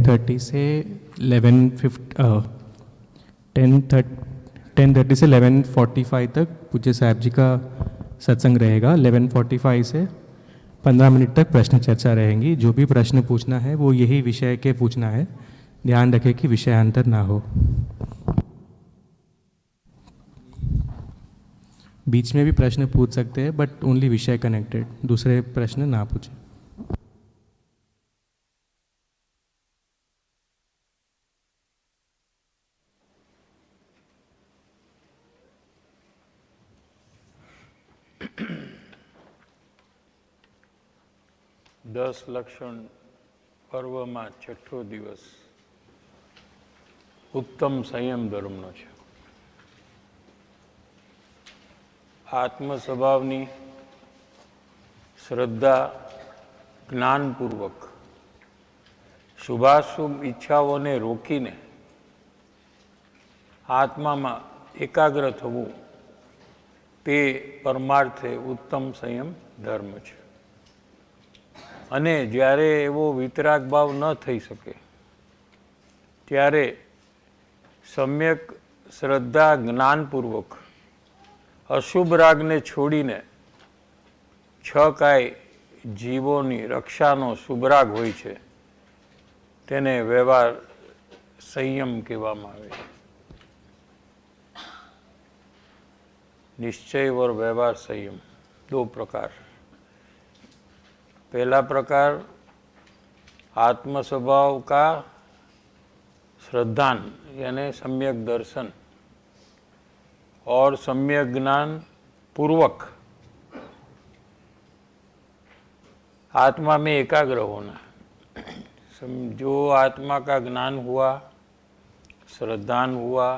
10:30 से 10:30 से 11:45 तक पूज्य साहब जी का सत्संग रहेगा। 11:45 से 15 मिनट तक प्रश्न चर्चा रहेंगी। जो भी प्रश्न पूछना है वो यही विषय के पूछना है। ध्यान रखें कि विषयांतर ना हो। बीच में भी प्रश्न पूछ सकते हैं, बट ओनली विषय कनेक्टेड, दूसरे प्रश्न ना पूछें। दस लक्षण पर्व में छठो दिवस उत्तम संयम धर्मनो है। आत्म स्वभावनी श्रद्धा ज्ञानपूर्वक शुभाशुभ इच्छाओने रोकीने आत्मा में एकाग्र थवुं ते परमार्थे उत्तम संयम धर्म है। अने ज्यारे एवो वितराग भाव न थई सके त्यारे सम्यक श्रद्धा ज्ञानपूर्वक अशुभ राग ने छोड़ीने छ काय जीवोनी रक्षानो शुभराग होय छे तेने व्यवहार संयम कहेवामां आवे छे। निश्चय और व्यवहार संयम दो प्रकार। पहला प्रकार आत्म स्वभाव का श्रद्धान यानी सम्यक दर्शन और सम्यक ज्ञान पूर्वक आत्मा में एकाग्र होना। जो आत्मा का ज्ञान हुआ, श्रद्धान हुआ,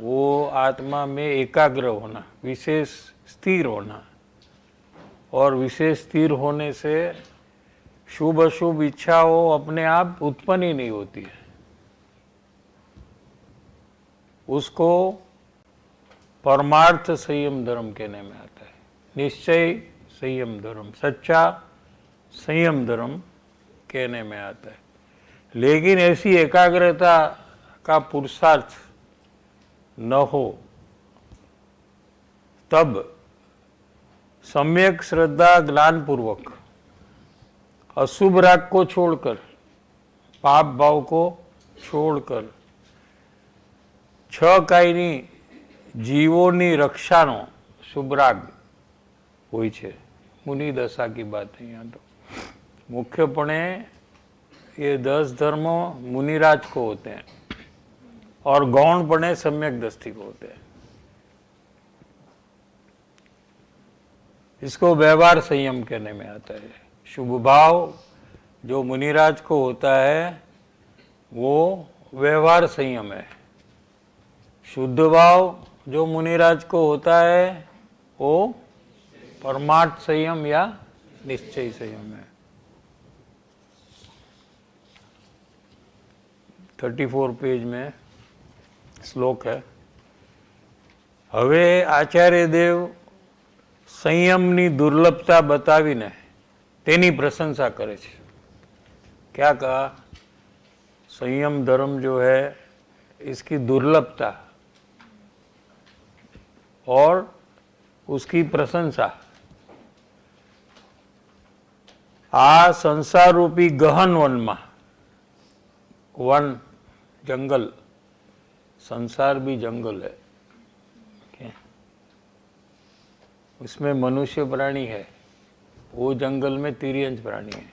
वो आत्मा में एकाग्र होना, विशेष स्थिर होना। और विशेष स्थिर होने से शुभ अशुभ इच्छाओं अपने आप उत्पन्न ही नहीं होती है। उसको परमार्थ संयम धर्म कहने में आता है। निश्चय संयम धर्म, सच्चा संयम धर्म कहने में आता है। लेकिन ऐसी एकाग्रता का पुरुषार्थ न हो तब सम्यक श्रद्धा ज्ञान पूर्वक अशुभ राग को छोड़कर, पाप भाव को छोड़कर छ कायनी जीवोनी रक्षानो शुभराग होय छे। मुनि दशा की बात है। यहाँ तो मुख्यपणे ये 10 धर्मों मुनिराज को होते हैं और गौणपणे सम्यक दृष्टि को होते हैं। इसको व्यवहार संयम कहने में आता है। शुभ भाव जो मुनिराज को होता है वो व्यवहार संयम है। शुद्ध भाव जो मुनिराज को होता है वो परमार्थ संयम या निश्चय संयम है। 34 पेज में श्लोक है। हवे आचार्य देव संयमनी दुर्लभता बतावीने तेनी प्रशंसा करे छे। क्या कहा? संयम धर्म जो है इसकी दुर्लभता और उसकी प्रशंसा। आ संसार रूपी गहन वन में, वन जंगल, संसार भी जंगल है, उसमें मनुष्य प्राणी है, वो जंगल में तिर्यंच प्राणी है।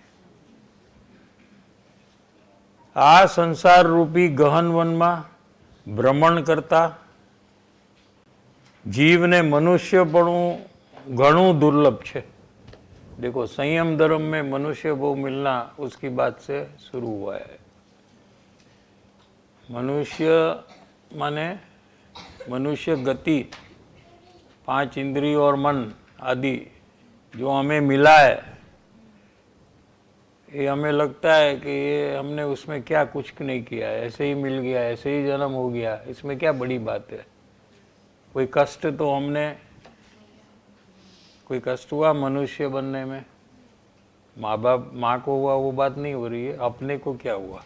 आ संसार रूपी गहन वन में भ्रमण करता जीव ने मनुष्यपणु घणु दुर्लभ है। देखो, संयम धर्म में मनुष्य वो मिलना उसकी बात से शुरू हुआ है। मनुष्य माने मनुष्य गति, 5 इंद्रिय और मन आदि जो हमें मिला है, ये हमें लगता है कि ये हमने उसमें क्या कुछ नहीं किया है, ऐसे ही मिल गया, ऐसे ही जन्म हो गया, इसमें क्या बड़ी बात है। कोई कष्ट तो हमने, कोई कष्ट हुआ मनुष्य बनने में? माँ बाप, माँ को हुआ वो बात नहीं हो रही है, अपने को क्या हुआ।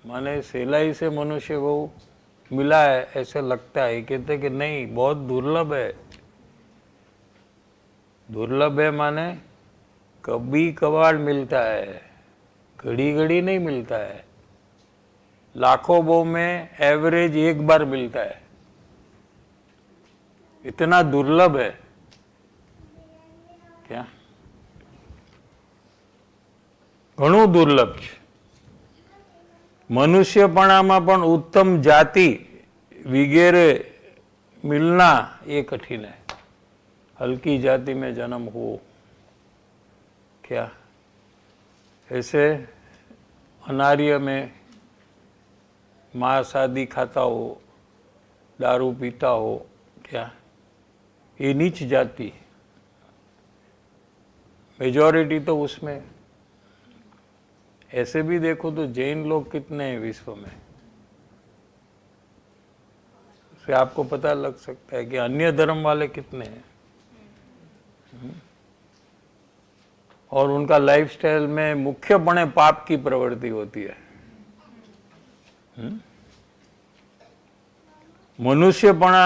माने सेलाई से मनुष्य वो मिला है ऐसे लगता है। कहते कि नहीं, बहुत दुर्लभ है। दुर्लभ है माने कभी कभार मिलता है, घड़ी घड़ी नहीं मिलता है। लाखों बो में एवरेज एक बार मिलता है। इतना दुर्लभ है क्या? ઘણું દુર્લભ છે। મનુષ્યપણામાં પણ ઉત્તમ જાતિ वगैरह मिलना ये कठिन है। हल्की जाति में जन्म हो क्या? ऐसे अनार्य में मांस आदि खाता हो, दारू पीता हो क्या? ये नीच जाति। मेजॉरिटी तो उसमें। ऐसे भी देखो तो जैन लोग कितने हैं विश्व में, उससे आपको पता लग सकता है कि अन्य धर्म वाले कितने हैं। और उनका लाइफस्टाइल में मुख्यपणे पाप की प्रवृत्ति होती है। मनुष्यपणा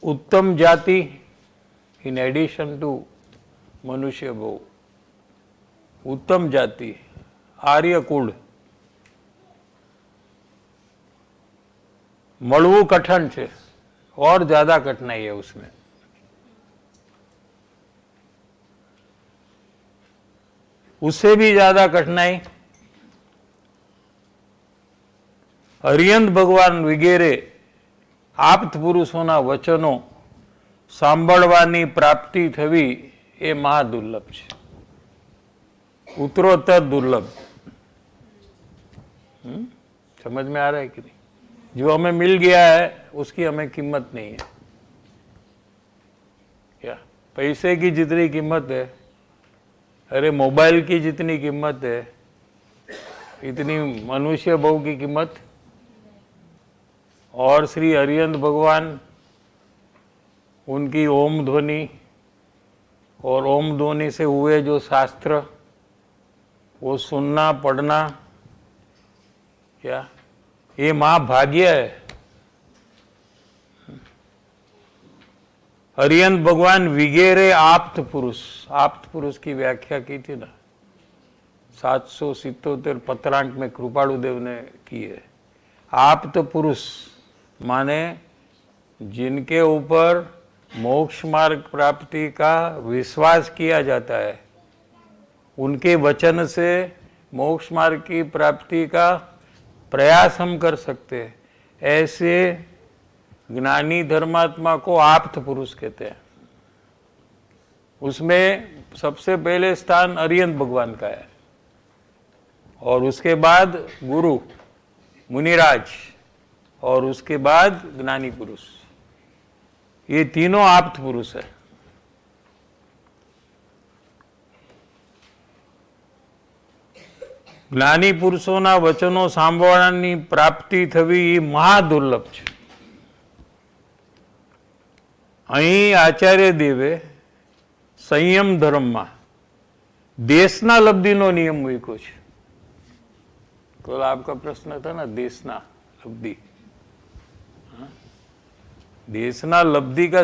उत्तम जाति इन एडिशन टू मनुष्य भोग, उत्तम जाति आर्य कुल મળવું कठिन છે और ज्यादा कठिनाई है उसमें। उससे भी ज्यादा कठिनाई અરિયંત ભગવાન વગેરે આપ્ત પુરુષોના વચનો સાંભળવાની પ્રાપ્તિ થવી એ મહાદુર્લભ છે, उत्तरोत्तर दुर्लभ। समझ में आ रहा है कि नहीं? जो हमें मिल गया है उसकी हमें कीमत नहीं है क्या? पैसे की जितनी कीमत है, अरे मोबाइल की जितनी कीमत है, इतनी मनुष्य भोग की कीमत। और श्री अरिहंत भगवान, उनकी ओम ध्वनि और ओम ध्वनि से हुए जो शास्त्र, वो सुनना पढ़ना क्या, ये महाभाग्य है। अरिहंत भगवान वगैरह आप्त पुरुष की व्याख्या की थी ना 777 पत्रांक में कृपालुदेव ने की है। आप्त पुरुष माने जिनके ऊपर मोक्ष मार्ग प्राप्ति का विश्वास किया जाता है, उनके वचन से मोक्ष मार्ग की प्राप्ति का प्रयास हम कर सकते हैं। ऐसे ज्ञानी धर्मात्मा को आप्त पुरुष कहते हैं। उसमें सबसे पहले स्थान अरिहंत भगवान का है और उसके बाद गुरु मुनिराज और उसके बाद ज्ञानी पुरुष। ये तीनों आप्त पुरुष है। જ્ઞાની પુરુષોના વચનો સાંભળવાની પ્રાપ્તિ થવી એ મહાદુર્લભ છે। અહીં આચાર્ય દેવે સંયમ ધર્મમાં દેશના લબ્ધિનો નિયમ મૂક્યો છે। तो आपका प्रश्न था ना, देशना लब्धि। देशना लब्धि का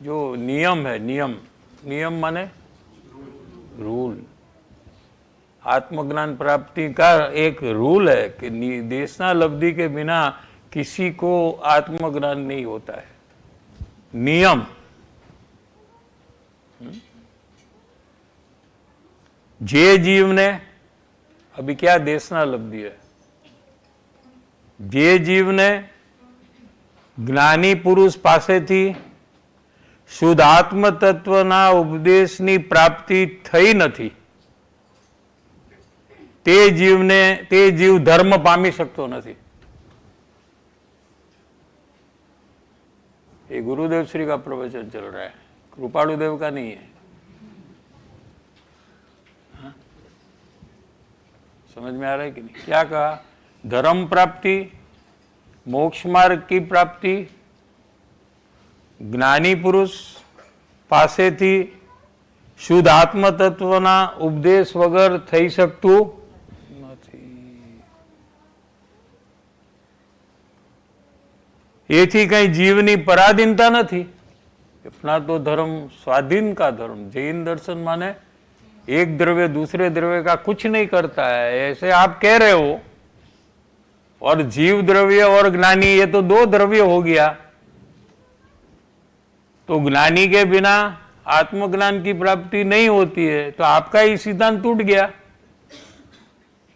जो नियम है, नियम माने रूल। आत्मज्ञान प्राप्ति का एक रूल है कि देशना लब्धि के बिना किसी को आत्मज्ञान नहीं होता है। नियम। जे जीव ने अभी क्या देशना लब्धि है, जे जीव ने ज्ञानी पुरुष पासेथी शुद्ध आत्म तत्वना उपदेशनी प्राप्ति थई नथी, ते जीव धर्म पामी सकतो नहीं। ये गुरुदेव श्री का प्रवचन चल रहा है, कृपालुदेव का नहीं है। हाँ? समझ में आ रहा है कि नहीं? क्या कहा? धर्म प्राप्ति, मोक्ष मार्ग की प्राप्ति ज्ञानी पुरुष पासेथी शुद्ध आत्म तत्वना उपदेश वगर थई सकतुं નથી। એથી કઈ જીવની પરાધીનતા નથી. अपना तो धर्म स्वाधीन का धर्म. जैन दर्शन माने एक द्रव्य दूसरे द्रव्य का कुछ नहीं करता है, ऐसे आप कह रहे हो. और जीव द्रव्य और ज्ञानी ये तो दो द्रव्य हो गया. तो ज्ञानी के बिना आत्मज्ञान की प्राप्ति नहीं होती है, तो आपका ही सिद्धांत टूट गया.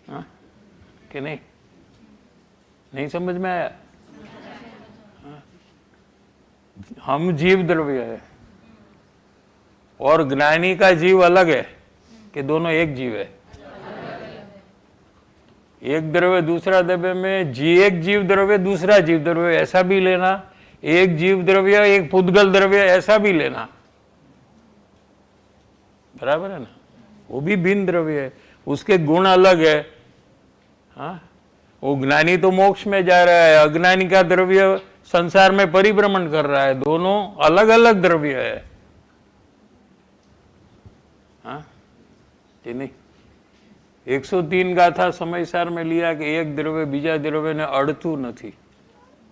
हाँ? कि नहीं? नहीं समझ में आया? हाँ? हम जीव द्रव्य है और ज्ञानी का जीव अलग है कि दोनों एक जीव है. एक द्रव्य दूसरा द्रव्य में एक जीव द्रव्य दूसरा जीव द्रव्य ऐसा भी लेना, एक जीव द्रव्य एक पुद्गल द्रव्य ऐसा भी लेना, बराबर है ना. वो भी भिन्न द्रव्य है, उसके गुण अलग है. हाँ, वो ज्ञानी तो मोक्ष में जा रहा है, अज्ञानी का द्रव्य संसार में परिभ्रमण कर रहा है. दोनों अलग अलग द्रव्य है. हाँ कि नहीं? 103 गाथा समयसार में लिया कि एक द्रव्य बीजा द्रव्य ने अड़तू नहीं,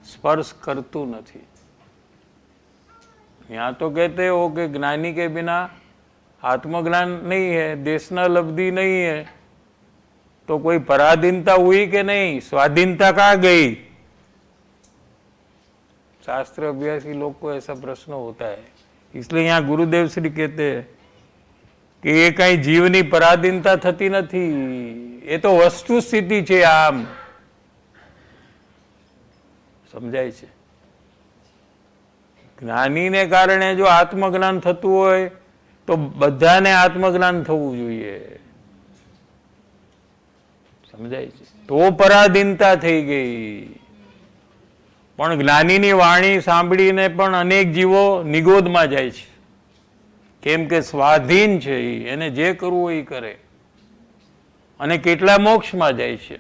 स्पर्श करतू नहीं. यहाँ तो कहते हो कि ज्ञानी के बिना आत्मज्ञान नहीं है, देशना लब्धि नहीं है, तो कोई पराधीनता हुई कि नहीं? स्वाधीनता कहाँ गई? शास्त्र अभ्यासी लोग को ऐसा प्रश्न होता है. इसलिए यहाँ गुरुदेव श्री कहते हैं कि ये कई जीवनी पराधीनता थती नहीं, ये तो वस्तु स्थिति है. आम समझाय छे? ज्ञानी ने कारणे जो आत्मज्ञान थतुं होय तो बधाने आत्मज्ञान थवुं जोईए. समझाय छे? तो पराधीनता थई गई. पण ज्ञानीनी वाणी सांभळीने पण अनेक जीवो निगोदमां जाय छे. केम के स्वाधीन छे, एने जे करवुं होय ए करे. अने केटला मोक्षमां जाय छे.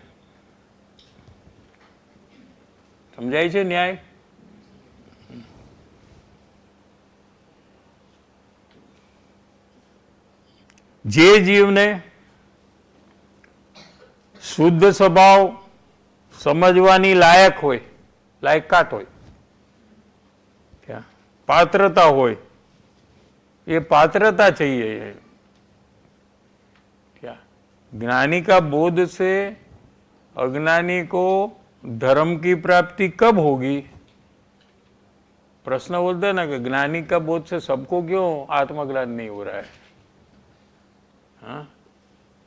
समझाय छे न्याय? जे जीवने शुद्ध स्वभाव समझवानी लायक होय, लायकात होय, क्या पात्रता होय, ये पात्रता चाहिए. क्या ज्ञानी का बोध से अज्ञानी को धर्म की प्राप्ति कब होगी? प्रश्न बोलते हैं ना कि ज्ञानी का बोध से सबको क्यों आत्मज्ञान नहीं हो रहा है? हाँ?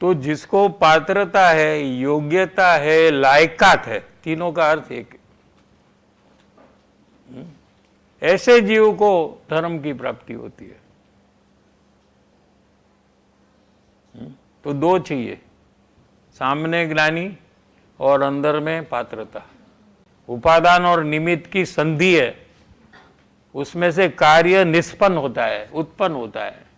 तो जिसको पात्रता है, योग्यता है, लायकात है, तीनों का अर्थ एक, ऐसे जीव को धर्म की प्राप्ति होती है. तो दो चाहिए, सामने ज्ञानी और अंदर में पात्रता. उपादान और निमित्त की संधि है, उसमें से कार्य निष्पन्न होता है, उत्पन्न होता है.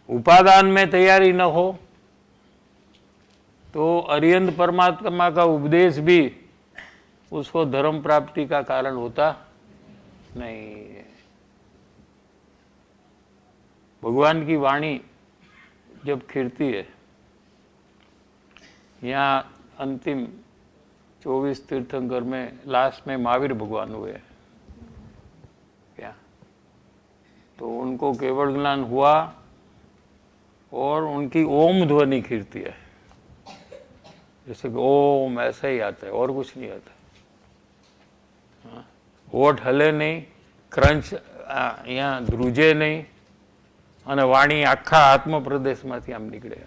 उपादान में तैयारी न हो तो अरिहंत परमात्मा का उपदेश भी उसको धर्म प्राप्ति का कारण होता नहीं. भगवान की वाणी जब खिरती है, यहाँ अंतिम 24 तीर्थंकर में लास्ट में महावीर भगवान हुए क्या, तो उनको केवल ज्ञान हुआ और उनकी ओम ध्वनि खिरती है. जैसे कि ओम ऐसा ही आता है और कुछ नहीं आता. होठ हले नहीं, क्रंच यहाँ ध्रुजे नहीं, અને વાણી આખા આત્મ પ્રદેશમાંથી આમ નીકળે.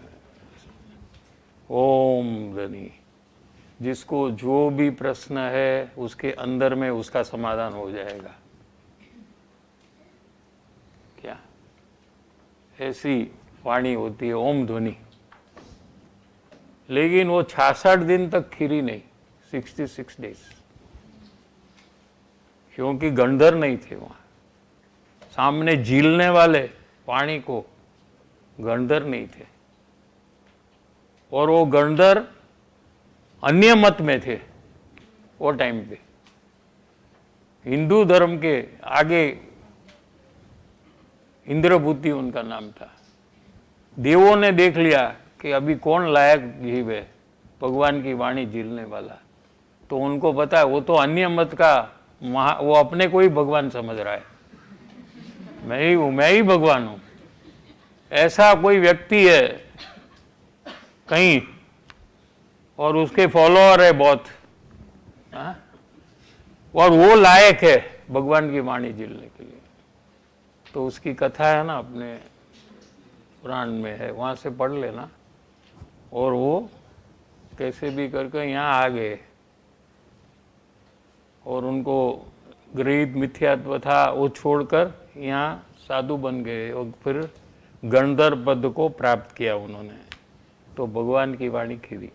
ओम ध्वनि. जिसको जो भी प्रश्न है उसके अंदर में उसका समाधान हो जाएगा. क्या ऐसी वाणी होती है ओम ध्वनि. लेकिन वो 66 दिन तक खिरी नहीं, 66 डेज, क्योंकि गंधर नहीं थे वहां. सामने झीलने वाले पानी को गंधर नहीं थे, और वो गंधर अन्य मत में थे वो टाइम पे. हिंदू धर्म के आगे इंद्रभूति उनका नाम था. देवों ने देख लिया कि अभी कौन लायक जीव है भगवान की वाणी झीलने वाला, तो उनको पता है वो तो अन्य मत का वो अपने को ही भगवान समझ रहा है, मैं ही हूं, मैं ही भगवान हूं। ऐसा कोई व्यक्ति है कहीं और उसके फॉलोअर है बहुत, हाँ? और वो लायक है भगवान की वाणी झेलने के लिए। तो उसकी कथा है ना, अपने पुराण में है, वहां से पढ़ लेना। और वो कैसे भी करके यहाँ आ गए और उनको गृहीत मिथ्यात्व था वो छोड़कर यहाँ साधु बन गए और फिर गंधर्व पद को प्राप्त किया उन्होंने। तो भगवान की वाणी खिरी।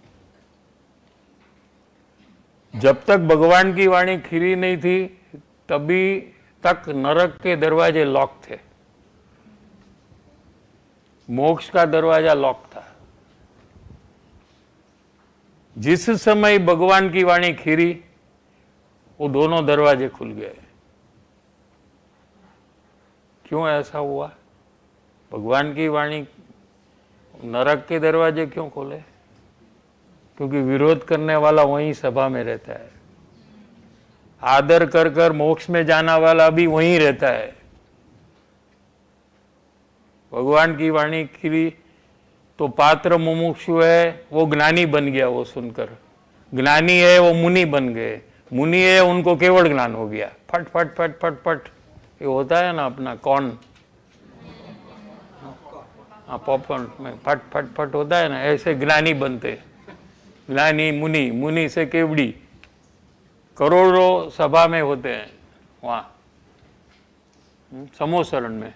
जब तक भगवान की वाणी खिरी नहीं थी तभी तक नरक के दरवाजे लॉक थे, मोक्ष का दरवाजा लॉक था। जिस समय भगवान की वाणी खिरी वो दोनों दरवाजे खुल गए। क्यों ऐसा हुआ? भगवान की वाणी नरक के दरवाजे क्यों खोले? क्योंकि विरोध करने वाला वहीं सभा में रहता है, आदर कर कर मोक्ष में जाना वाला भी वहीं रहता है। भगवान की वाणी खिरी तो पात्र मुमुक्षु है वो ज्ञानी बन गया, वो सुनकर। ज्ञानी है वो मुनि बन गए, मुनि है उनको केवल ज्ञान हो गया। फट फट फट फट फट ये होता है ना अपना कौन, हाँ पॉपकॉर्न में फट फट फट होता है ना, ऐसे ज्ञानी बनते। ज्ञानी मुनि, मुनि से केवड़ी, करोड़ों सभा में होते हैं वहाँ समोसरण में।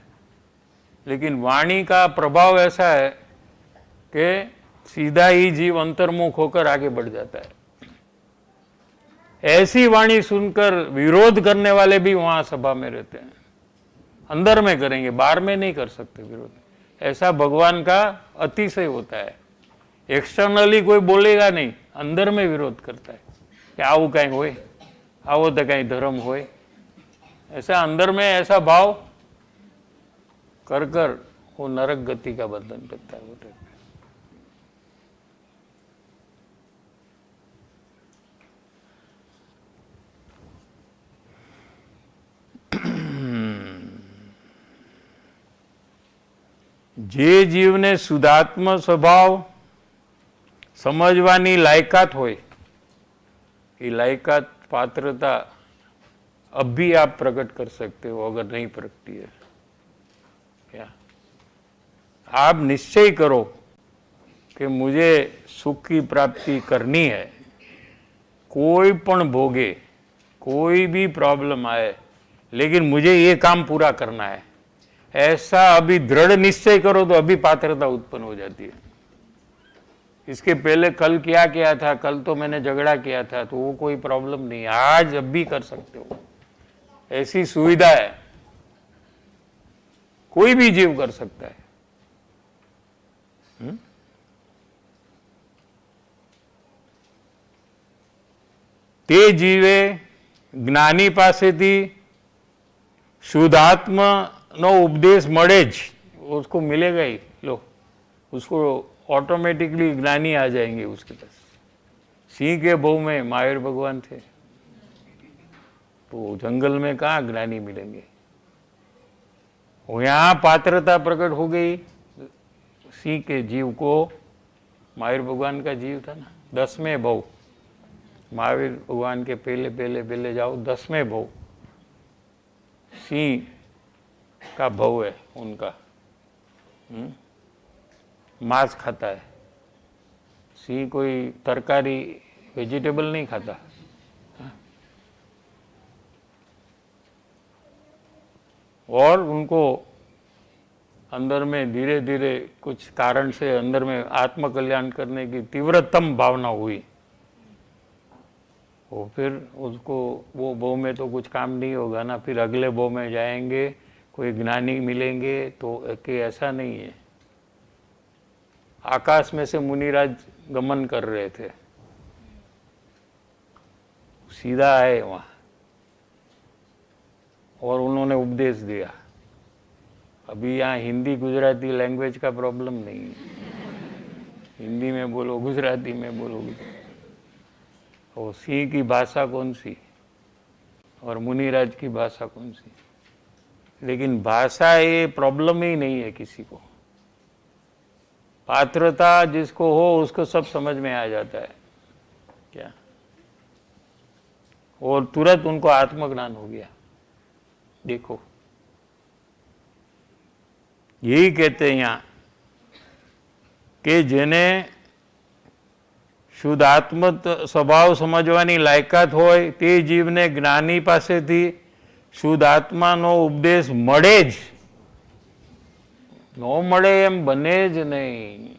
लेकिन वाणी का प्रभाव ऐसा है कि सीधा ही जीव अंतर्मुख होकर आगे बढ़ जाता है। ऐसी वाणी सुनकर विरोध करने वाले भी वहां सभा में रहते हैं। अंदर में करेंगे, बाहर में नहीं कर सकते विरोध। ऐसा भगवान का अतिशय होता है। एक्सटर्नली कोई बोलेगा नहीं, अंदर में विरोध करता है कि आवो कहीं होए, आवो तो कहीं धर्म होए। ऐसा अंदर में ऐसा भाव कर कर वो नरक गति का बंधन करता है। જે જીવને શુદ્ધાત્મ સ્વભાવ સમજવાની લાયકાત હોય, ये लायकात पात्रता अब भी आप प्रकट कर सकते हो अगर नहीं प्रकटी है। क्या आप निश्चय करो कि मुझे सुख की प्राप्ति करनी है, कोई पण भोगे, कोई भी प्रॉब्लम आए, लेकिन मुझे ये काम पूरा करना है, ऐसा अभी दृढ़ निश्चय करो तो अभी पात्रता उत्पन्न हो जाती है। इसके पहले कल क्या किया था, कल तो मैंने झगड़ा किया था, तो वो कोई प्रॉब्लम नहीं, आज अब भी कर सकते हो, ऐसी सुविधा है, कोई भी जीव कर सकता है। તે જીવે જ્ઞાની પાસેથી શુદ્ધાત્માનો उपदेश મળે જ, उसको मिलेगा ही। लो, उसको ऑटोमेटिकली ज्ञानी आ जाएंगे उसके पास। सिंह के बहु में महावीर भगवान थे, तो जंगल में कहाँ ज्ञानी मिलेंगे? यहाँ पात्रता प्रकट हो गई सिंह के जीव को, महावीर भगवान का जीव था ना, 10वें भव, महावीर भगवान के पहले पहले पहले जाओ, 10वें भव सिंह का भव है उनका। मांस खाता है सिंह, कोई तरकारी वेजिटेबल नहीं खाता। और उनको अंदर में धीरे धीरे कुछ कारण से अंदर में आत्मकल्याण करने की तीव्रतम भावना हुई। वो फिर उसको वो भव में तो कुछ काम नहीं होगा ना, फिर अगले भव में जाएंगे, कोई ज्ञानी मिलेंगे। तो कि ऐसा नहीं है, आकाश में से मुनिराज गमन कर रहे थे, सीधा आए वहाँ और उन्होंने उपदेश दिया। अभी यहाँ हिंदी गुजराती लैंग्वेज का प्रॉब्लम नहीं है, हिंदी में बोलो, गुजराती में बोलो, और सिंह की भाषा कौन सी और मुनिराज की भाषा कौन सी? लेकिन भाषा ये प्रॉब्लम ही नहीं है किसी को। पात्रता जिसको हो उसको सब समझ में आ जाता है क्या, और तुरंत उनको आत्मज्ञान हो गया। देखो यही कहते हैं यहाँ કે જેને શુદ્ધ આત્મ સ્વભાવ સમજવાની લાયકાત હોય તે જીવને જ્ઞાની પાસેથી શુદ્ધ આત્માનો ઉપદેશ મળે જ, ન મળે એમ બને જ નહીં।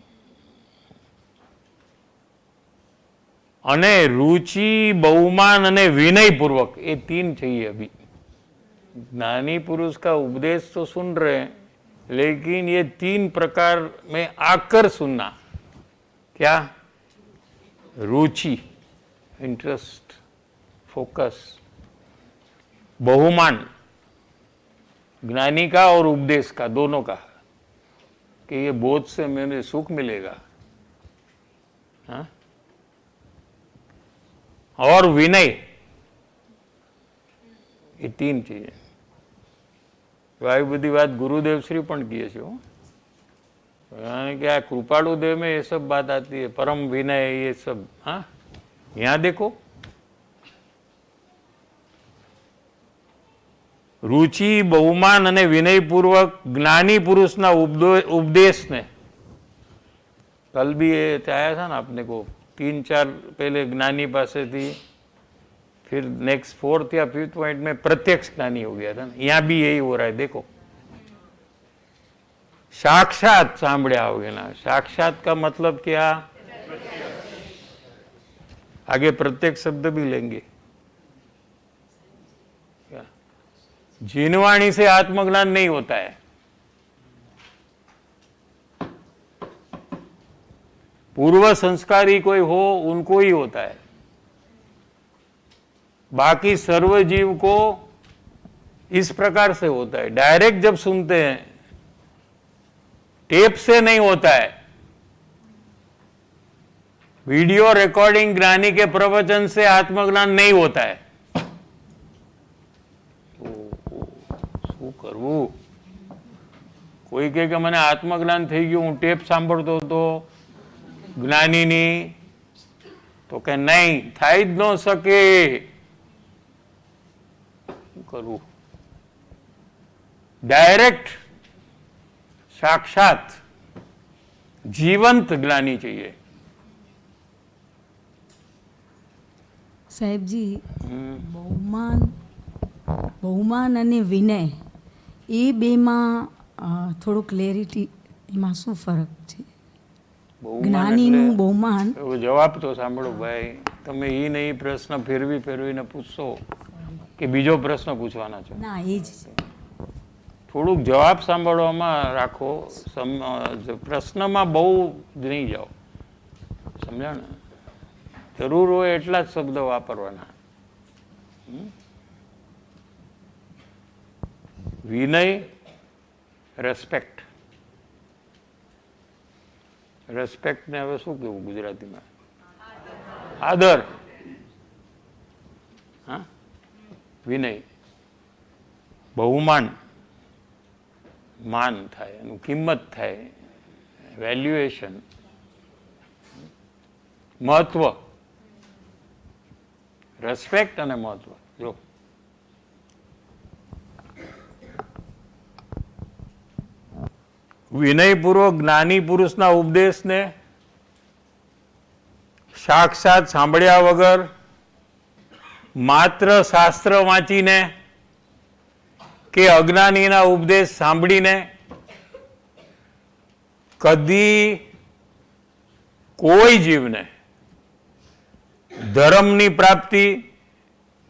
અને रुचि, बहुमान અને विनयपूर्वक ये तीन चाहिए। अभी ज्ञानी पुरुष का उपदेश तो सुन रहे हैं, लेकिन ये तीन प्रकार में आकर सुनना। क्या? रुचि, इंटरेस्ट, फोकस, बहुमान ज्ञानी का और उपदेश का, दोनों का, कि ये बोध से मेरे सुख मिलेगा। हाँ? और विनय, ये तीन चीजें। આવી બધી વાત गुरुदेव श्री પણ કહે છે कि आ कृपालु देव में ये सब बात आती है, परम विनय ये सब। हाँ, यहाँ देखो रुचि, बहुमान અને विनयपूर्वक ज्ञानी पुरुषना उपदेश ने, कल भी ये आया था ना अपने को, 3-4 पहले ज्ञानी पासे थी, फिर नेक्स्ट 4th या 5th पॉइंट में प्रत्यक्ष ज्ञानी हो गया था ना। यहाँ भी यही हो रहा है। देखो साक्षात सांभळ्या होगे ना, साक्षात का मतलब क्या? आगे प्रत्यक्ष शब्द भी लेंगे। क्या? जिनवाणी से आत्मज्ञान नहीं होता है। पूर्व संस्कारी कोई हो उनको ही होता है, बाकी सर्व जीव को इस प्रकार से होता है। डायरेक्ट जब सुनते हैं, टेप से नहीं होता है। वीडियो रिकॉर्डिंग ज्ञानी के प्रवचन से आत्मज्ञान नहीं होता है। શું કરવું? કોઈ કહે કે મને આત્મજ્ઞાન થઈ ગયું, હું ટેપ સાંભળતો હતો જ્ઞાનીની, તો કે નહીં, થઈ જ ન શકે। કરવું डायरेक्ट साक्षात जीवंत ज्ञानी चाहिए। साहेब जी, बहुमान અને વિનય એ બેમાં થોડું ક્લેરિટી, એમાં શું ફરક છે? જ્ઞાનીનું બહુમાન। જવાબ તો સાંભળો ભાઈ, તમે એ નહીં પ્રશ્ન ફેરવીને પૂછશો કે બીજો પ્રશ્ન પૂછવાના છો? ના, એ જ થોડુંક જવાબ સાંભળવામાં રાખો, પ્રશ્નમાં બહુ જ નહીં જાઓ, સમજ્યા ને? જરૂર હોય એટલા જ શબ્દ વાપરવાના। વિનય, રેસ્પેક્ટ, રેસ્પેક્ટને હવે શું કહેવું ગુજરાતીમાં? આદર। હા, વિનય, બહુમાન, માન થાય, એનું કિંમત થાય, વેલ્યુએશન, મહત્વ, રેસ્પેક્ટ અને મહત્વ। જો વિનયપૂર્વક જ્ઞાની પુરુષના ઉપદેશને સાક્ષાત સાંભળ્યા વગર, માત્ર શાસ્ત્ર વાંચીને કે અજ્ઞાનીના ઉપદેશ સાંભળીને કદી કોઈ જીવને ધર્મની પ્રાપ્તિ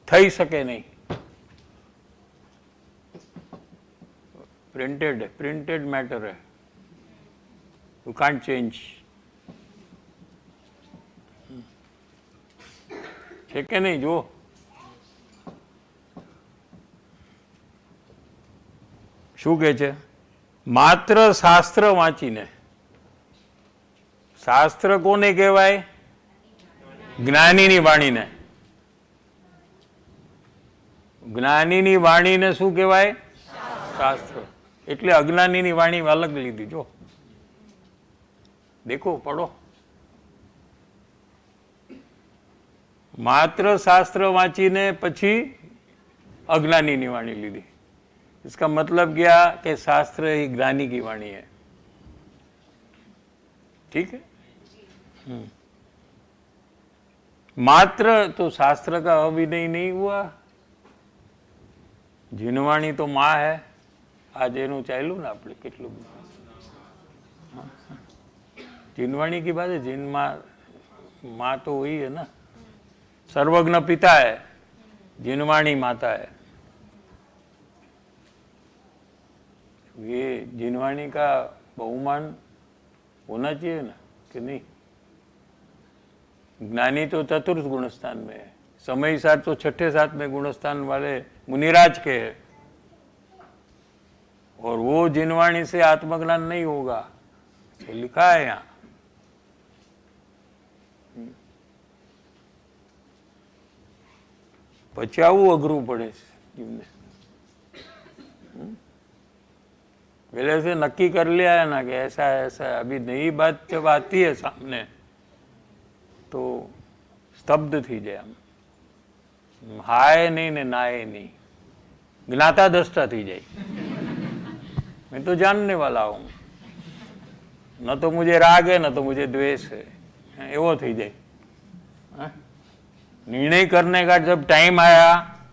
થઈ શકે નહીં। प्रिंटेड मैटर है, यू कांट चेंज। है कि नहीं? जो શું કહે છે? માત્ર શાસ્ત્ર વાંચીને, શાસ્ત્ર કોને કહેવાય? જ્ઞાનીની વાણીને। જ્ઞાનીની વાણીને શું કહેવાય? શાસ્ત્ર. એટલે અજ્ઞાનીની વાણી અલગ લીધી. જો દેખો, પढ़ो. માત્ર શાસ્ત્ર વાંચીને પછી अज्ञानी वाणी लीधी. इसका मतलब क्या कि शास्त्र ही ज्ञानी की वाणी है. ठीक है. मात्र तो शास्त्र का अविनय नहीं हुआ. जीनवाणी तो माँ है. आज एनु चालू ना अपने केटलू जीनवाणी की बात है. जीन माँ तो वही है ना. सर्वज्ञ पिता है, जीनवाणी माता है. ये जीनवाणी का बहुमान होना चाहिए ना कि नहीं. ज्ञानी तो चतुर्थ गुणस्थान में है. समय साथ तो छठे सातवें गुणस्थान वाले मुनिराज के है. और वो जिनवाणी से आत्मज्ञान नहीं होगा, तो लिखा है यहाँ. पचावू अघरू पड़े जीवने. पहले से नक्की कर लिया है ना कि ऐसा है ऐसा है. अभी नई बात जब आती है सामने तो स्तब्ध थी जाए. हम हाय नहीं ने नाए नहीं, ज्ञाता दृष्टा थी जाए. मैं तो जानने वाला हूँ, न तो मुझे राग है न तो मुझे द्वेष है. एवो थी जाए. निर्णय करने का जब टाइम आया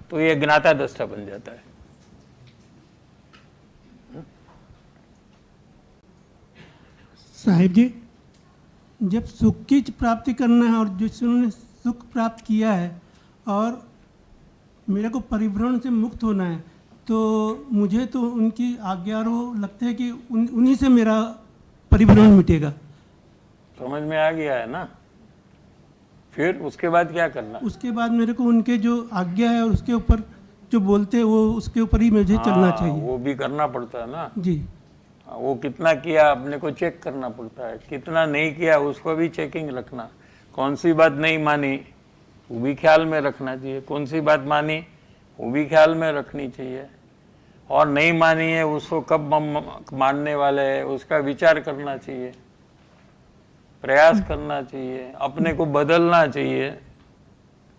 तो ये ज्ञाता दृष्टा बन जाता है. साहिब जी, जब सुख की प्राप्ति करना है और जिसने सुख प्राप्त किया है और मेरे को परिभ्रमण से मुक्त होना है, तो मुझे तो उनकी आज्ञा रो लगता है कि उन्हीं से मेरा परिभ्रमण मिटेगा. समझ में आ गया है ना. फिर उसके बाद क्या करना? उसके बाद मेरे को उनके जो आज्ञा है और उसके ऊपर जो बोलते हैं वो उसके ऊपर ही मुझे चलना चाहिए. वो भी करना पड़ता है ना जी. वो कितना किया अपने को चेक करना पड़ता है. कितना नहीं किया उसको भी चेकिंग रखना. कौन सी बात नहीं मानी वो भी ख्याल में रखना चाहिए. कौन सी बात मानी वो भी ख्याल में रखनी चाहिए. और नहीं मानी है उसको कब मानने वाले है उसका विचार करना चाहिए. प्रयास करना चाहिए. अपने को बदलना चाहिए.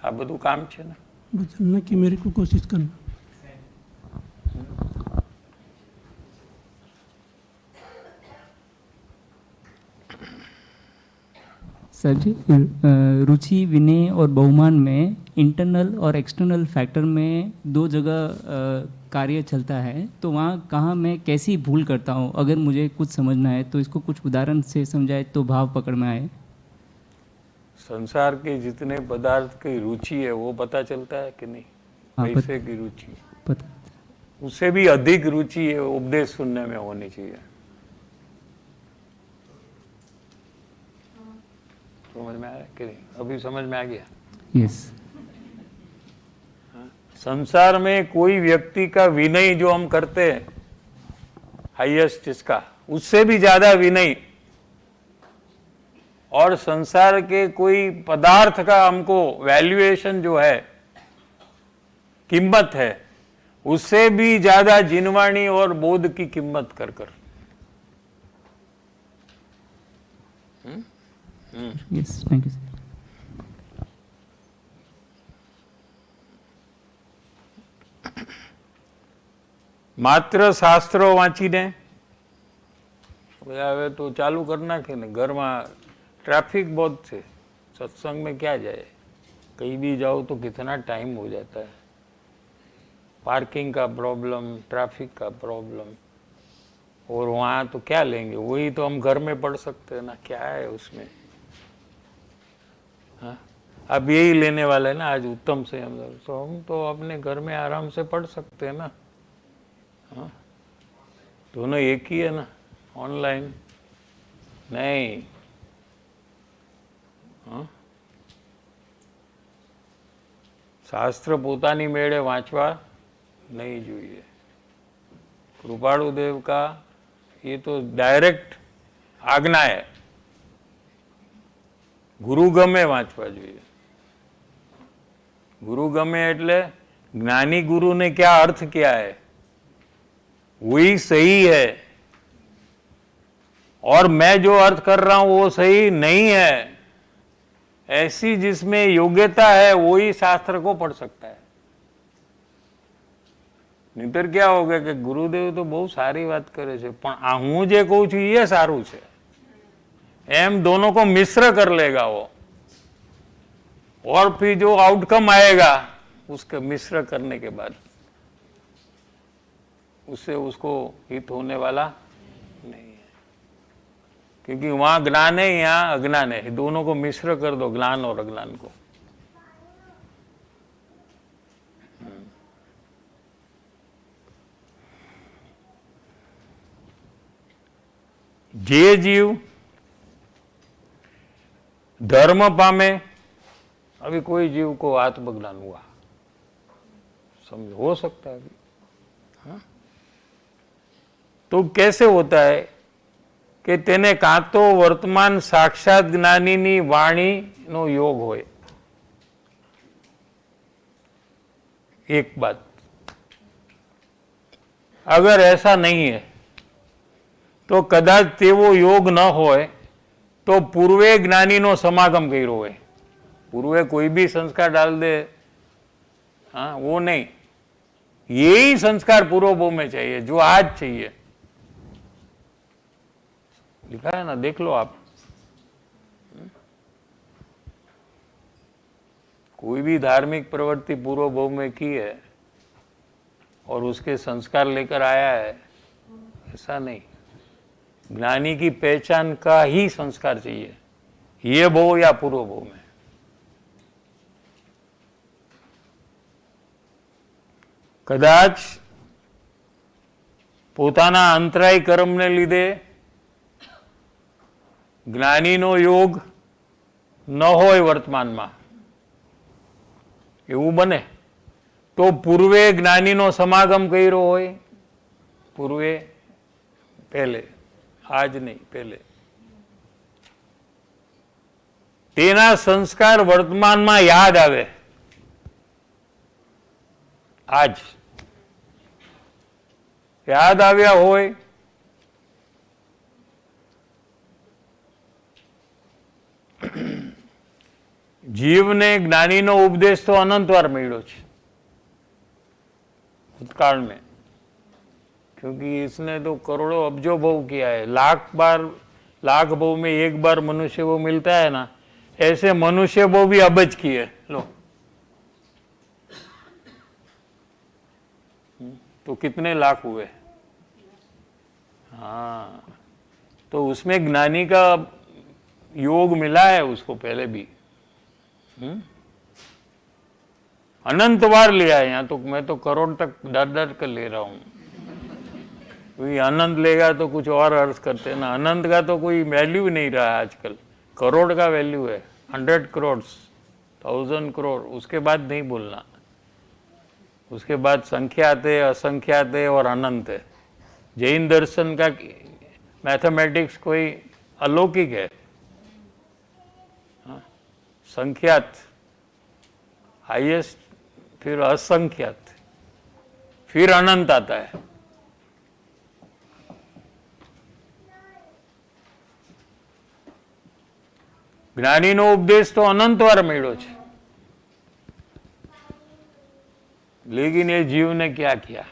आ બધું કામ છે ને. बदलने की मेरे को कोशिश करना. सर जी, रुचि, विनय और बहुमान में इंटरनल और एक्सटर्नल फैक्टर में दो जगह कार्य चलता है, तो वहाँ कहाँ मैं कैसी भूल करता हूँ? अगर मुझे कुछ समझना है तो इसको कुछ उदाहरण से समझाए तो भाव पकड़ में आए. संसार के जितने पदार्थ की रुचि है वो पता चलता है कि नहीं? पैसे की रुचि पता. उससे भी अधिक रुचि है उपदेश सुनने में होनी चाहिए. समझ में आया कि नहीं? अभी समझ में आ गया? यस. संसार में कोई व्यक्ति का विनय जो हम करते हैं हाईएस्ट इसका, उससे भी ज्यादा विनय और संसार के कोई पदार्थ का हमको वैल्यूएशन जो है, कीमत है, उससे भी ज्यादा जिनवाणी और बोध की कीमत कर कर. Yes, thank you sir. માત્ર શાસ્ત્રો વાંચીને હવે તો ચાલુ કરી નાખે ને. ઘરમાં ट्रैफिक बहुत है. सत्संग में क्या जाए, कहीं भी जाओ तो कितना टाइम हो जाता है. पार्किंग का प्रॉब्लम, ट्रैफिक का प्रॉब्लम. और वहाँ तो क्या लेंगे, वही तो हम घर में पढ़ सकते हैं ना. क्या है उसमें. हाँ, अब यही लेने वाले हैं ना आज उत्तम से हम तो अपने घर में आराम से पढ़ सकते हैं ना. हाँ, दोनों एक ही है ना. ऑनलाइन नहीं. हाँ, શાસ્ત્ર પોતાની મેળે વાંચવા નહીં જોઈએ. કૃપાળુદેવ કા ये तो डायरेक्ट आज्ञा है. गुरु गमे वांचवा જોઈએ. गुरु गमे એટલે ज्ञानी गुरु ने क्या अर्थ किया है वही सही है, और मैं जो अर्थ कर रहा हूं वो सही नहीं है। ऐसी जिसमें योग्यता है वही शास्त्र को पढ़ सकता है। नहींतर क्या होगा कि गुरुदेव तो बहुत सारी बात करे છે પણ આ હું જે કહું છું એ સારું છે એમ दोनों को मिश्र कर लेगा वो, और फिर जो आउटकम आएगा उसके मिश्र करने के बाद उससे उसको हित होने वाला नहीं है, क्योंकि वहां ज्ञान है यहाँ अज्ञान है, दोनों को मिश्र कर दो, ज्ञान और अज्ञान को। जे जीव धर्म पामे, अभी कोई जीव को आत्मज्ञान हुआ, समझ हो सकता है अभी, हाँ? तो कैसे होता है कि तेने कां तो वर्तमान साक्षात ज्ञानीनी वाणीनो योग होय। एक बात, अगर ऐसा नहीं है तो कदाच तेवो योग न होय तो पूर्वे ज्ञानीनो समागम कर्यो होय। पूर्वे कोई भी संस्कार डाल दे, हाँ, वो नहीं, यही संस्कार पूर्वभूमि में चाहिए जो आज चाहिए। लिखा है ना, देख लो आप। कोई भी धार्मिक प्रवृत्ति पूर्वभूमि में की है और उसके संस्कार लेकर आया है, ऐसा नहीं। ज्ञानी की पहचान का ही संस्कार चाहिए, ये भो या पूर्व भो में। कदाच પોતાના અંતરાય કર્મને લીધે જ્ઞાનીનો યોગ ન હોય વર્તમાનમાં, એવું બને તો પૂર્વે જ્ઞાનીનો સમાગમ કર્યો હોય, પૂર્વે પહેલે, आज नहीं पहले, तेना संस्कार वर्तमान में याद आवे। आज याद आव्या होय जीव ने ज्ञानी नो उपदेश तो अनंत वार मळ्यो छे भूतकाल में, क्योंकि इसने तो करोड़ों अब्जों भव किया है। लाख भव में एक बार मनुष्य वो मिलता है ना, ऐसे मनुष्य भव भी अबज किए। लो तो कितने लाख हुए? हाँ, तो उसमें ज्ञानी का योग मिला है उसको पहले भी। अनंत बार लिया है। यहाँ तो मैं तो करोड़ तक डर कर ले रहा हूं। अनंत लेगा तो कुछ और अर्थ करते हैं ना। अनंत का तो कोई वैल्यू नहीं रहा है आजकल, करोड़ का वैल्यू है, 100 करोड़, 1000 करोड़, उसके बाद नहीं बोलना। उसके बाद संख्यात है, असंख्यात है और अनंत है। जैन दर्शन का मैथमेटिक्स कोई अलौकिक है। हाँ? संख्यात हाईएस्ट, फिर असंख्यात, फिर अनंत आता है। ज्ञानी नो उपदेश तो अनंत वार मळ्यो छे, लेकिन ये जीव ने क्या किया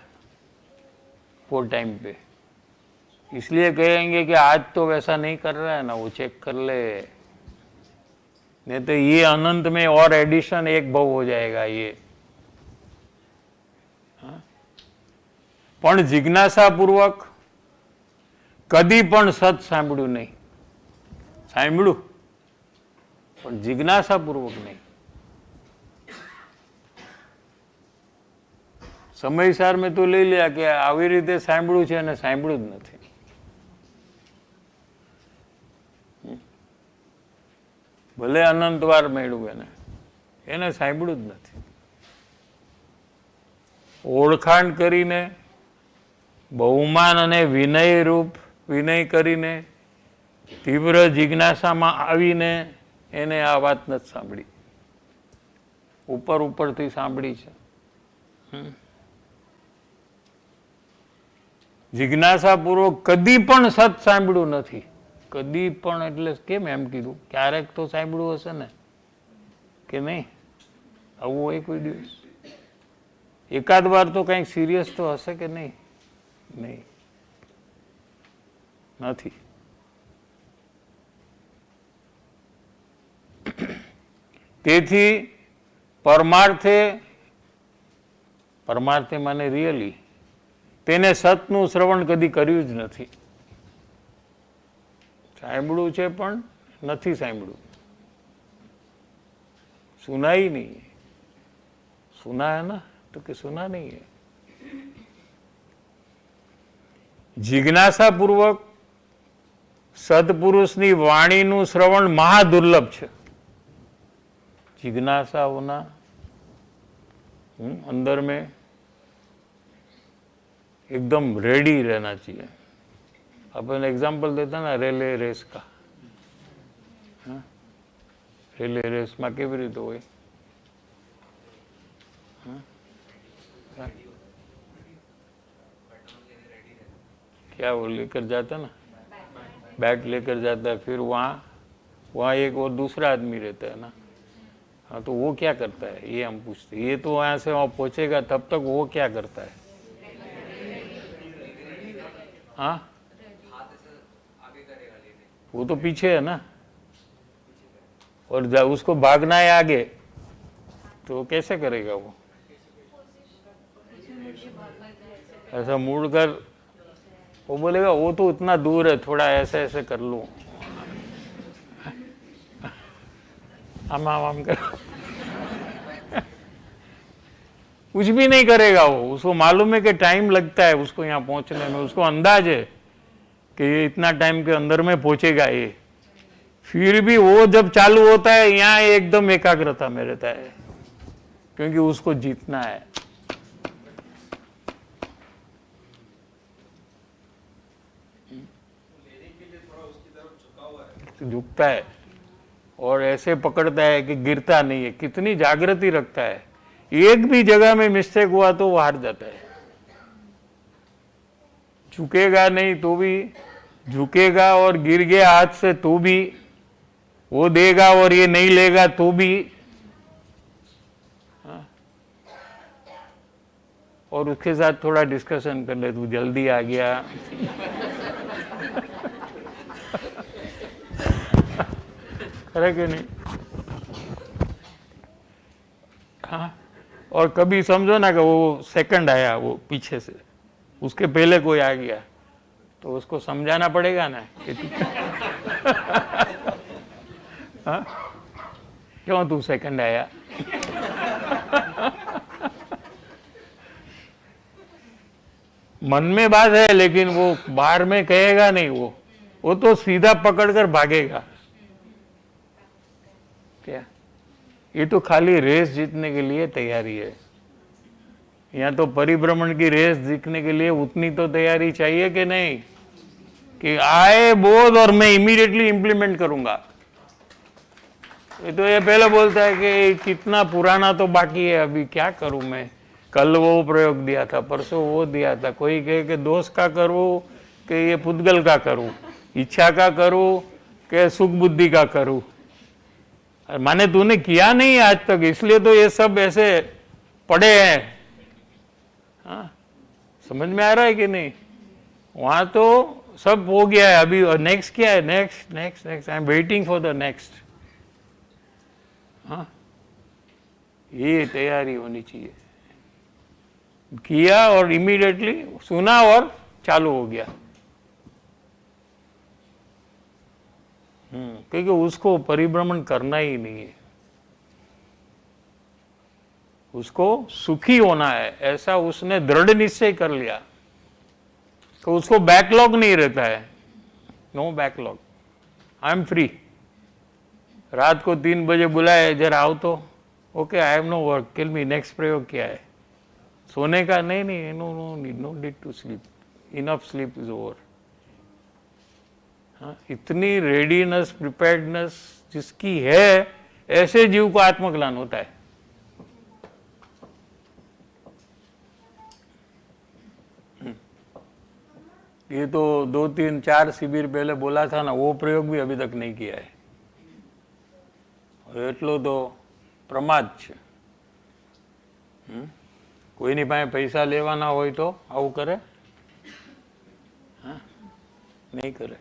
वो टाइम पे। इसलिए कहेंगे कि आज तो वैसा नहीं कर रहा है ना, वो चेक कर ले, नहीं तो ये अनंत में और एडिशन एक भव हो जाएगा ये। पण जिज्ञासा पूर्वक कदी पण सत सांभळ्યું नहीं, सांभळ्યું पण जिज्ञासा पूर्वक नहीं। समयसार में तो ले लिया कि આવી રીતે સાંભળ્યું છે અને સાંભળ્યું જ નથી। ભલે અનંત વાર મળ્યું એને સાંભળ્યું જ નથી। ઓળખાણ કરીને બહુમાન અને વિનય રૂપ વિનય કરીને તીવ્ર જિજ્ઞાસામાં આવીને એને આ વાત નથી સાંભળી, ઉપર ઉપરથી સાંભળી છે। જિજ્ઞાસાપૂર્વક કદી પણ સત સાંભળ્યું નથી. કદી પણ એટલે કેમ એમ કીધું? ક્યારેક તો સાંભળ્યું હશે ને કે નહીં? આવું હોય કોઈ દિવસ? એકાદ વાર તો કંઈક સિરિયસ તો હશે કે નહીં? નહીં, નથી. તેથી પરમાર્થે માને રિયલી, તેને સતનું શ્રવણ કદી કર્યું જ નથી. સાંભળ્યું છે પણ નથી સાંભળ્યું. सुना ही नहीं है. सुना है ना? तो कि सुना नहीं है. જિજ્ઞાસાપૂર્વક સદપુરુષની વાણીનું શ્રવણ મહાદુર્લભ છે. जिज्ञासा होना अंदर में एकदम रेडी रहना चाहिए. अपन एग्जाम्पल देता ना रेले रेस का. रेले रेस में केवी रीते होय? क्या वो लेकर जाता ना, बैट लेकर जाता है, फिर वहाँ एक और दूसरा आदमी रहता है ना. हाँ, तो वो क्या करता है ये हम पूछते. ये तो वहाँ से वहाँ पहुँचेगा तब तक वो क्या करता है? हाँ, वो तो पीछे है ना, और उसको भागना है आगे, तो कैसे करेगा वो? ऐसा मुड़कर वो बोलेगा वो तो इतना दूर है, थोड़ा ऐसे ऐसे कर लूं, आम कर. कुछ भी नहीं करेगा वो. उसको मालूम है कि टाइम लगता है उसको यहाँ पहुंचने में. उसको अंदाज है कि ये इतना टाइम के अंदर में पहुंचेगा ये. फिर भी वो जब चालू होता है यहाँ एकदम एकाग्रता में रहता है, क्योंकि उसको जीतना है. झुकता है और ऐसे पकड़ता है कि गिरता नहीं है. कितनी जागृति रखता है. एक भी जगह में मिस्टेक हुआ तो वो हार जाता है. झुकेगा नहीं तो भी, झुकेगा और गिर गया हाथ से तो भी, वो देगा और ये नहीं लेगा तो भी. और उसके साथ थोड़ा डिस्कशन कर ले, तू जल्दी आ गया. है कि नहीं? हाँ. और कभी समझो ना कि वो सेकंड आया वो पीछे से, उसके पहले कोई आ गया, तो उसको समझाना पड़ेगा ना कि हाँ, क्यों तू सेकंड आया? मन में बात है लेकिन वो बाहर में कहेगा नहीं. वो तो सीधा पकड़कर भागेगा. क्या ये तो खाली रेस जीतने के लिए तैयारी है. यहाँ तो परिभ्रमण की रेस जीतने के लिए उतनी तो तैयारी चाहिए कि नहीं, कि आए बोध और मैं इमीडिएटली इंप्लीमेंट करूंगा. ये पहले बोलता है कि कितना पुराना तो बाकी है, अभी क्या करूं मैं. कल वो प्रयोग दिया था, परसों वो दिया था. कोई कहे कि दोष का करूं कि ये पुद्गल का करूं, इच्छा का करूं कि सुख बुद्धि का करूं. माने तूने किया नहीं आज तक, इसलिए तो ये सब ऐसे पड़े हैं. हाँ, समझ में आ रहा है कि नहीं? वहां तो सब हो गया है. अभी नेक्स्ट क्या है? Next next next. I am waiting for the next. हाँ, ये तैयारी होनी चाहिए. किया और इमीडिएटली सुना और चालू हो गया. क्योंकि उसको परिभ्रमण करना ही नहीं है. उसको सुखी होना है, ऐसा उसने दृढ़ निश्चय कर लिया. तो उसको बैकलॉग नहीं रहता है. No backlog. I am free. रात को 3 बजे बुलाए, जरा आओ तो, okay I have no work, tell me next प्रयोग क्या है. सोने का नहीं, no no need to sleep, enough sleep is over. हाँ, इतनी रेडीनेस, प्रिपेयर्डनेस जिसकी है, ऐसे जीव को आत्मज्ञान होता है. ये तो 2-3-4 शिविर पहले बोला था ना, वो प्रयोग भी अभी तक नहीं किया है। એટલો તો પ્રમાદ છે। કોઈની પાસે પૈસા લેવાના હોય તો આવું કરે? हाँ? नहीं करे।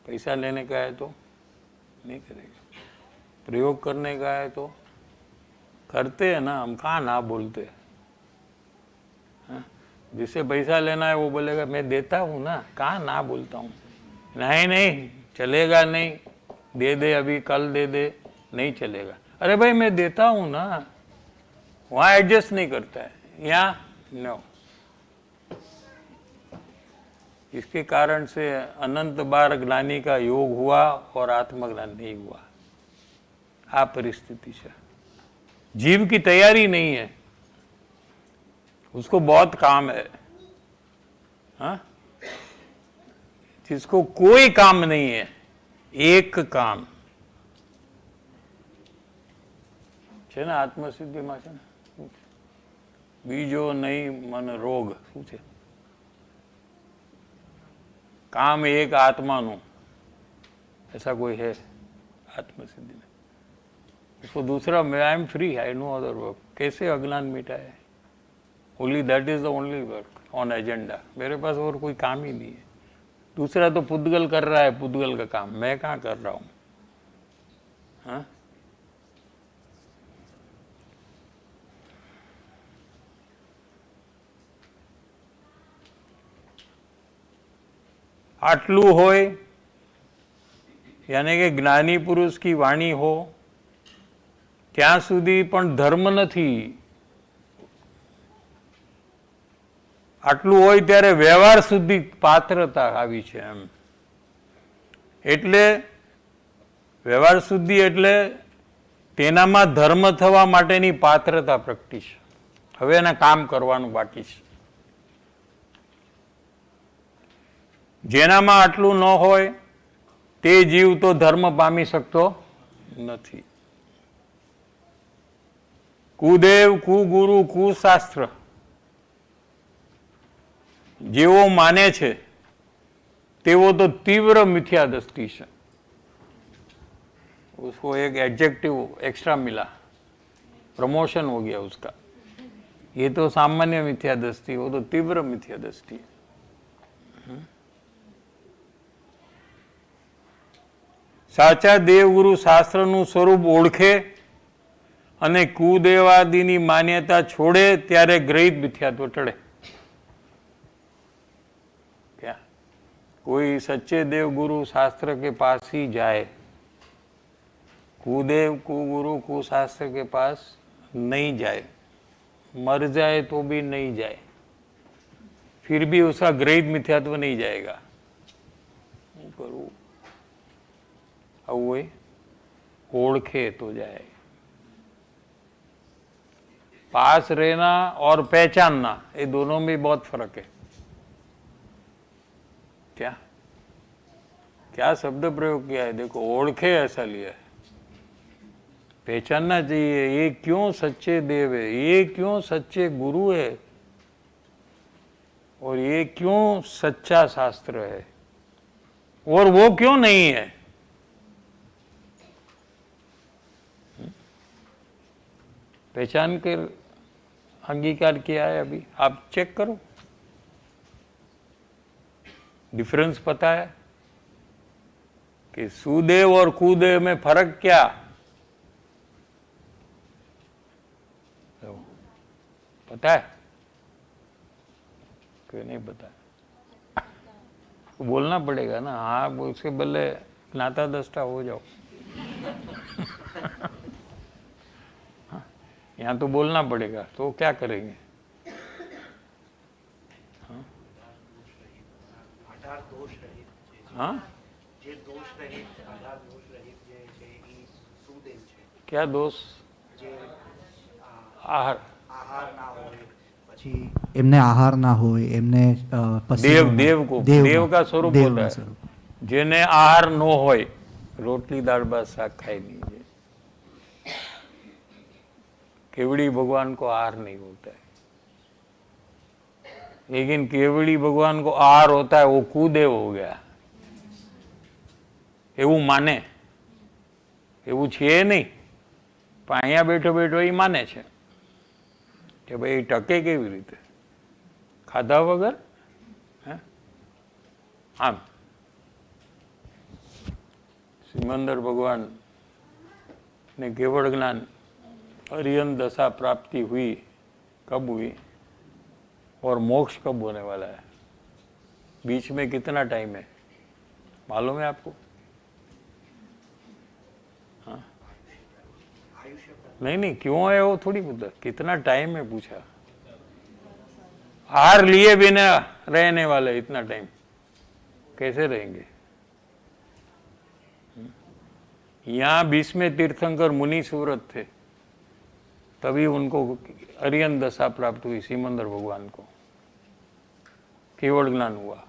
पैसा लेने का है तो नहीं करेगा, प्रयोग करने का है तो करते हैं ना। हम कहाँ ना बोलते हैं? हाँ? जिससे पैसा लेना है वो बोलेगा मैं देता हूँ ना, कहाँ ना बोलता हूँ? नहीं नहीं चलेगा नहीं, दे दे अभी, कल दे दे, नहीं चलेगा। अरे भाई मैं देता हूँ ना, वहाँ एडजस्ट नहीं करता है, यहाँ नो। इसके कारण से अनंत बार ज्ञानी का योग हुआ और आत्मज्ञान नहीं हुआ। आ परिस्थिति से जीव की तैयारी नहीं है, उसको बहुत काम है। हाँ? जिसको कोई काम नहीं है, एक काम છે ને આત્મસિદ્ધિમાં છે ને, બીજો નહીં મન રોગ, શું છે? काम एक आत्मानु, ऐसा कोई है आत्मसिद्धि में? उसको दूसरा मैं आई am free, I know other work, कैसे अज्ञान मिटा है? Only that is the only work on agenda. मेरे पास और कोई काम ही नहीं है। दूसरा तो पुद्गल कर रहा है पुद्गल का काम, मैं कहाँ कर रहा हूँ? हाँ? આટલું હોય યાની કે જ્ઞાની પુરુષ કી વાણી હો ત્યાં સુધી પણ ધર્મ નથી। આટલું હોય ત્યારે વ્યવહાર સુધી પાત્રતા આવી છે એમ। એટલે વ્યવહાર શુદ્ધિ એટલે તેનામાં ધર્મ થવા માટેની પાત્રતા પ્રગટી છે। હવે એના કામ કરવાનું બાકી છે। જેનામાં આટલું ન હોય તે જીવ તો ધર્મ પામી શકતો નથી। કુદેવ, કુગુરુ, કુશાસ્ત્ર જેવો માને છે તેવો તો तीव्र मिथ्या दृष्टि है। उसको एक एडजेक्टिव एक्स्ट्रा मिला, प्रमोशन हो गया उसका। ये तो सामान्य मिथ्या दृष्टि, वो तो तीव्र मिथ्या दृष्टि है। સાચા દેવગુરુ શાસ્ત્રનું સ્વરૂપ ઓળખે અને કુદેવાદીની માન્યતા છોડે ત્યારે ગ્રહિત મિથ્યાત્વ ટળે। क्या कोई सच्चे देवगुरु शास्त्र के पास ही जाए, कुदेव कुगुरु कुशास्त्र के पास नहीं जाए, मर जाए तो भी नहीं जाए, फिर भी उसका ग्रहित मिथ्यात्व नहीं जाएगा। करूँ हुए ओढ़खे तो जाए। पास रहना और पहचानना, ये दोनों में बहुत फर्क है। क्या क्या शब्द प्रयोग किया है देखो, ओढ़खे ऐसा लिया है, पहचानना चाहिए ये क्यों सच्चे देव है, ये क्यों सच्चे गुरु है, और ये क्यों सच्चा शास्त्र है, और वो क्यों नहीं है। पहचान कर अंगीकार किया है। अभी आप चेक करो, डिफरेंस पता है कि सुदेव और कुदेव में फर्क क्या? पता है कि नहीं पता? बोलना पड़ेगा ना। हाँ, उसके बदले नाता दस्ता हो जाओ। यहाँ तो बोलना पड़ेगा, तो क्या करेंगे? हाँ, क्या दोष? आहार પછી એમને આહાર ના હોય, એમને દેવ को देव का स्वरूप होता है। જેને આહાર ન હોય, રોટલી દાળ ભાત શાક ખાઈ નહીં જાય। केवड़ी भगवान को आहार नहीं होता है। लेकिन केवड़ी भगवान को आहार होता है, वो कुदेव हो गया, એવું માને, એવું છે નહીં, પણ અહીંયા બેઠો બેઠો એ માને છે કે ભાઈ ટકે કેવી રીતે ખાધા વગર. હે આમ सिमंदर भगवान ने केवल ज्ञान अरियन दशा प्राप्ति हुई, कब हुई और मोक्ष कब होने वाला है, बीच में कितना टाइम है मालूम है आपको? हाँ? नहीं, क्यों है वो थोड़ी पूछा, कितना टाइम है पूछा. हार लिए बिना रहने वाले इतना टाइम कैसे रहेंगे? यहाँ 20वें तीर्थंकर मुनि सुव्रत थे, तभी उनको अरियन दशा प्राप्त हुई. सिमंदर भगवान को केवल ज्ञान हुआ.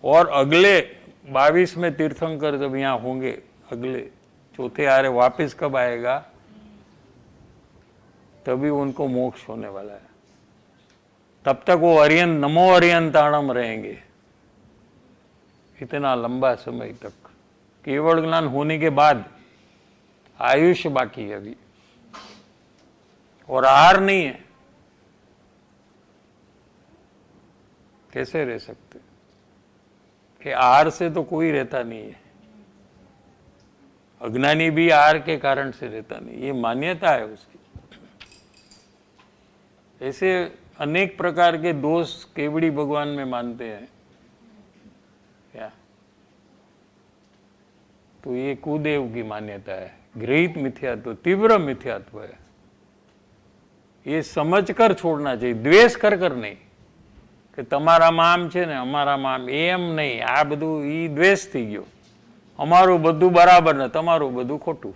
और अगले 22वें तीर्थंकर जब यहाँ होंगे, अगले चौथे आरे वापस कब आएगा, तभी उनको मोक्ष होने वाला है. तब तक वो अरियन नमो अरियन ताणम रहेंगे इतना लंबा समय तक. केवल ज्ञान होने के बाद आयुष्य बाकी है अभी, और आहार नहीं है, कैसे रह सकते? कि आहार से तो कोई रहता नहीं है, अज्ञानी भी आहार के कारण से रहता नहीं, ये मान्यता है उसकी. ऐसे अनेक प्रकार के दोष केवड़ी भगवान में मानते हैं क्या? तो ये कुदेव की मान्यता है, गृहित मिथ्यात्व, तीव्र मिथ्यात्व है. ये समझकर छोड़ना चाहिए, द्वेष कर कर नहीं कि તમારામાં આમ છે ને અમારામાં આમ, એમ નહીં. આ બધું એ દ્વેષ થઈ ગયો, અમારું બધું બરાબર ને તમારું બધું ખોટું,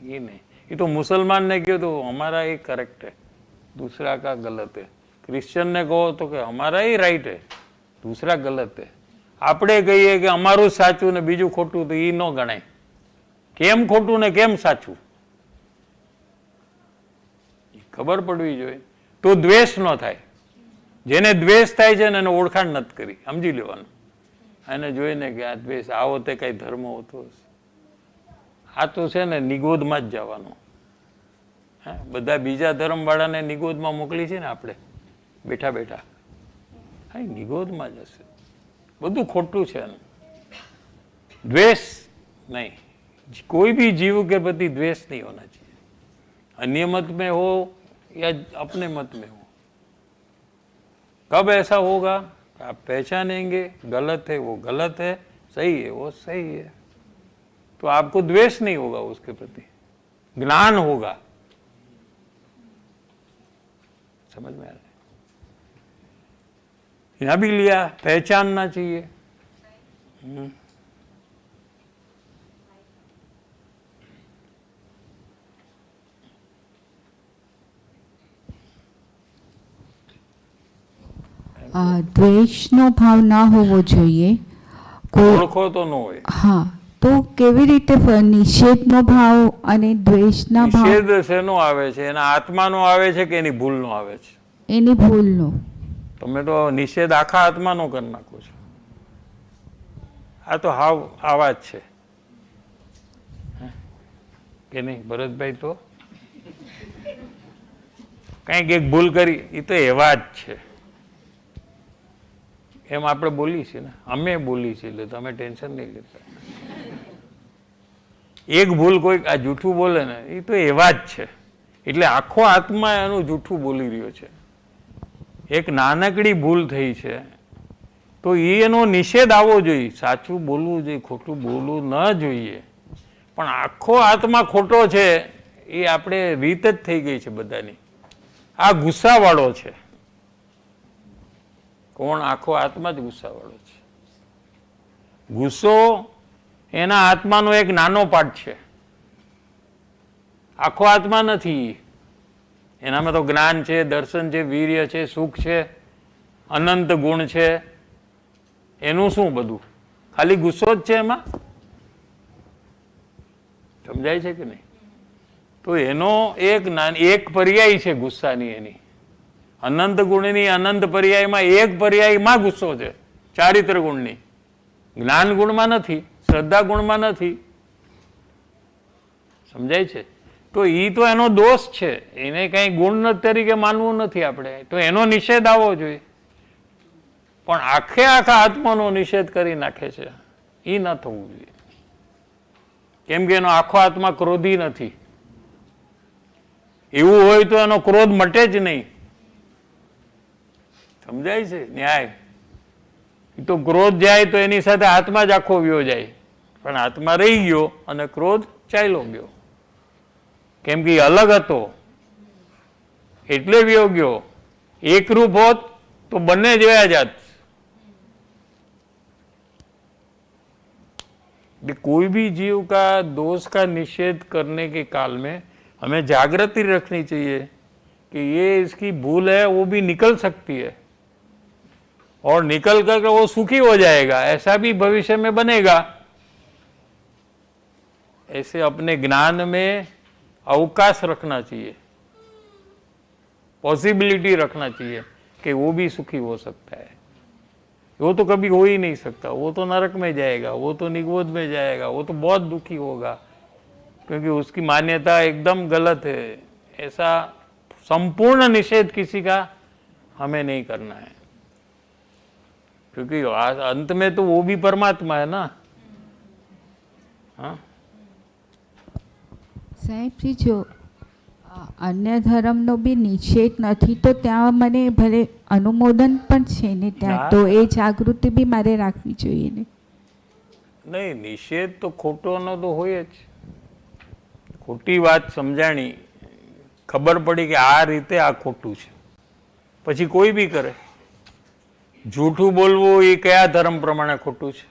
ये नहीं. ये तो मुसलमान ने कहो तो हमारा ही करेक्ट है, दूसरा का गलत है. क्रिश्चियन ने कहो तो कि हमारा ही राइट है, दूसरा गलत है. આપણે કહીએ કે અમારું સાચું ને બીજું ખોટું, તો એ ન ગણાય. કેમ ખોટું ને કેમ સાચું ખબર પડવી જોઈએ, તો દ્વેષ ન થાય. જેને દ્વેષ થાય છે ને એને ઓળખાણ નથી કરી, સમજી લેવાનું. એને જોઈને કે આ દ્વેષ આવો તે કઈ ધર્મ હોતો હશે, આ તો છે ને નિગોદમાં જ જવાનું. હા, બધા બીજા ધર્મવાળાને નિગોદમાં મોકલી છે ને આપણે બેઠા બેઠા, હા નિગોદમાં જ હશે. બધું ખોટું છે. द्वेष नहीं, कोई भी जीव के प्रति द्वेष नहीं होना चाहिए, अन्य मत में हो या अपने मत में हो. कब ऐसा होगा? आप पहचानेंगे गलत है वो गलत है, सही है वो सही है, तो आपको द्वेष नहीं होगा उसके प्रति, ज्ञान होगा. समझ में आ रहा है? यहाँ भी लिया, पहचानना चाहिए. દ્વેષનો ભાવ ના હોવો જોઈએ. કોઈ ઓળખો તો ન હોય. હા, તો કેવી રીતે નિષેધનો ભાવ અને દ્વેષના ભાવ? નિષેધ શેનો આવે છે? એના આત્માનો આવે છે કે એની ભૂલનો આવે છે? એની ભૂલનો. તમે તો નિષેધ આખા આત્માનો કરી નાખો છો. આ તો હાવ આવા જ છે કે નહીં ભરતભાઈ? તો કંઈક એક ભૂલ કરી, એ તો એવા જ છે. એમ આપણે બોલીએ છીએ ને, અમે બોલીએ છીએ, એટલે તમે ટેન્શન નહીં લેતા. એક ભૂલ કોઈ આ જૂઠું બોલે ને, એ તો એવા જ છે. એટલે આખો આત્મા એનું જૂઠું બોલી રહ્યો છે. એક નાનકડી ભૂલ થઈ છે તો એનો નિષેધ આવવો જોઈએ. સાચું બોલવું જોઈએ, ખોટું બોલવું ન જોઈએ. પણ આખો આત્મા ખોટો છે એ આપણે રીત જ થઈ ગઈ છે બધાની. આ ગુસ્સાવાળો છે. કોણ? આખો આત્મા જ ગુસ્સાવાળો છે. ગુસ્સો એના આત્માનો એક નાનો પાર્ટ છે, આખો આત્મા નથી. એનામાં તો જ્ઞાન છે, દર્શન છે, વીર્ય છે, સુખ છે, અનંત ગુણ છે. એનું શું બધું? ખાલી ગુસ્સો જ છે એમાં? સમજાય છે કે નહીં? તો એનો એક પર્યાય છે ગુસ્સાની એની. અનંત ગુણની અનંત પર્યાયમાં એક પર્યાયમાં ગુસ્સો છે, ચારિત્ર ગુણની. જ્ઞાન ગુણમાં નથી, શ્રદ્ધા ગુણમાં નથી. સમજાય છે? તો એ તો એનો દોષ છે, એને કંઈ ગુણ તરીકે માનવું નથી આપણે, તો એનો નિષેધ આવવો જોઈએ. પણ આખે આખા આત્માનો નિષેધ કરી નાખે છે, એ ન થવું જોઈએ. કેમ કે એનો આખો આત્મા ક્રોધી નથી. એવું હોય તો એનો ક્રોધ મટે જ નહીં. સમજાય છે? ન્યાય. તો ક્રોધ જાય તો એની સાથે આત્મા જ આખો વ્યો જાય, પણ આત્મા રહી ગયો અને ક્રોધ ચાલ્યો ગયો. કેમ કે અલગ હતો એટલે વ્યો ગયો. એકરૂપ હોત તો બંને જોયા જાત. कोई भी जीव का दोष का निषेध करने के काल में हमें जागृति रखनी चाहिए कि ये इसकी भूल है, वो भी निकल सकती है और निकल कर वो सुखी हो जाएगा, ऐसा भी भविष्य में बनेगा. ऐसे अपने ज्ञान में अवकाश रखना चाहिए, पॉसिबिलिटी रखना चाहिए कि वो भी सुखी हो सकता है. वो तो कभी हो ही नहीं सकता, वो तो नरक में जाएगा, वो तो निगोद में जाएगा, वो तो बहुत दुखी होगा, क्योंकि उसकी मान्यता एकदम गलत है. ऐसा संपूर्ण निषेध किसी का हमें नहीं करना है, क्योंकि अंत में तो वो भी परमात्मा है ना. हाँ સાહેબજી, જો અન્ય ધર્મનો બી નિષેધ નથી તો ત્યાં મને ભલે અનુમોદન પણ છે ને ત્યાં, તો એ જાગૃતિ બી મારે રાખવી જોઈએ ને? નહીં, નિષેધ તો ખોટોનો તો હોય જ. ખોટી વાત સમજાણી, ખબર પડી કે આ રીતે આ ખોટું છે, પછી કોઈ બી કરે. જૂઠું બોલવું એ કયા ધર્મ પ્રમાણે ખોટું છે?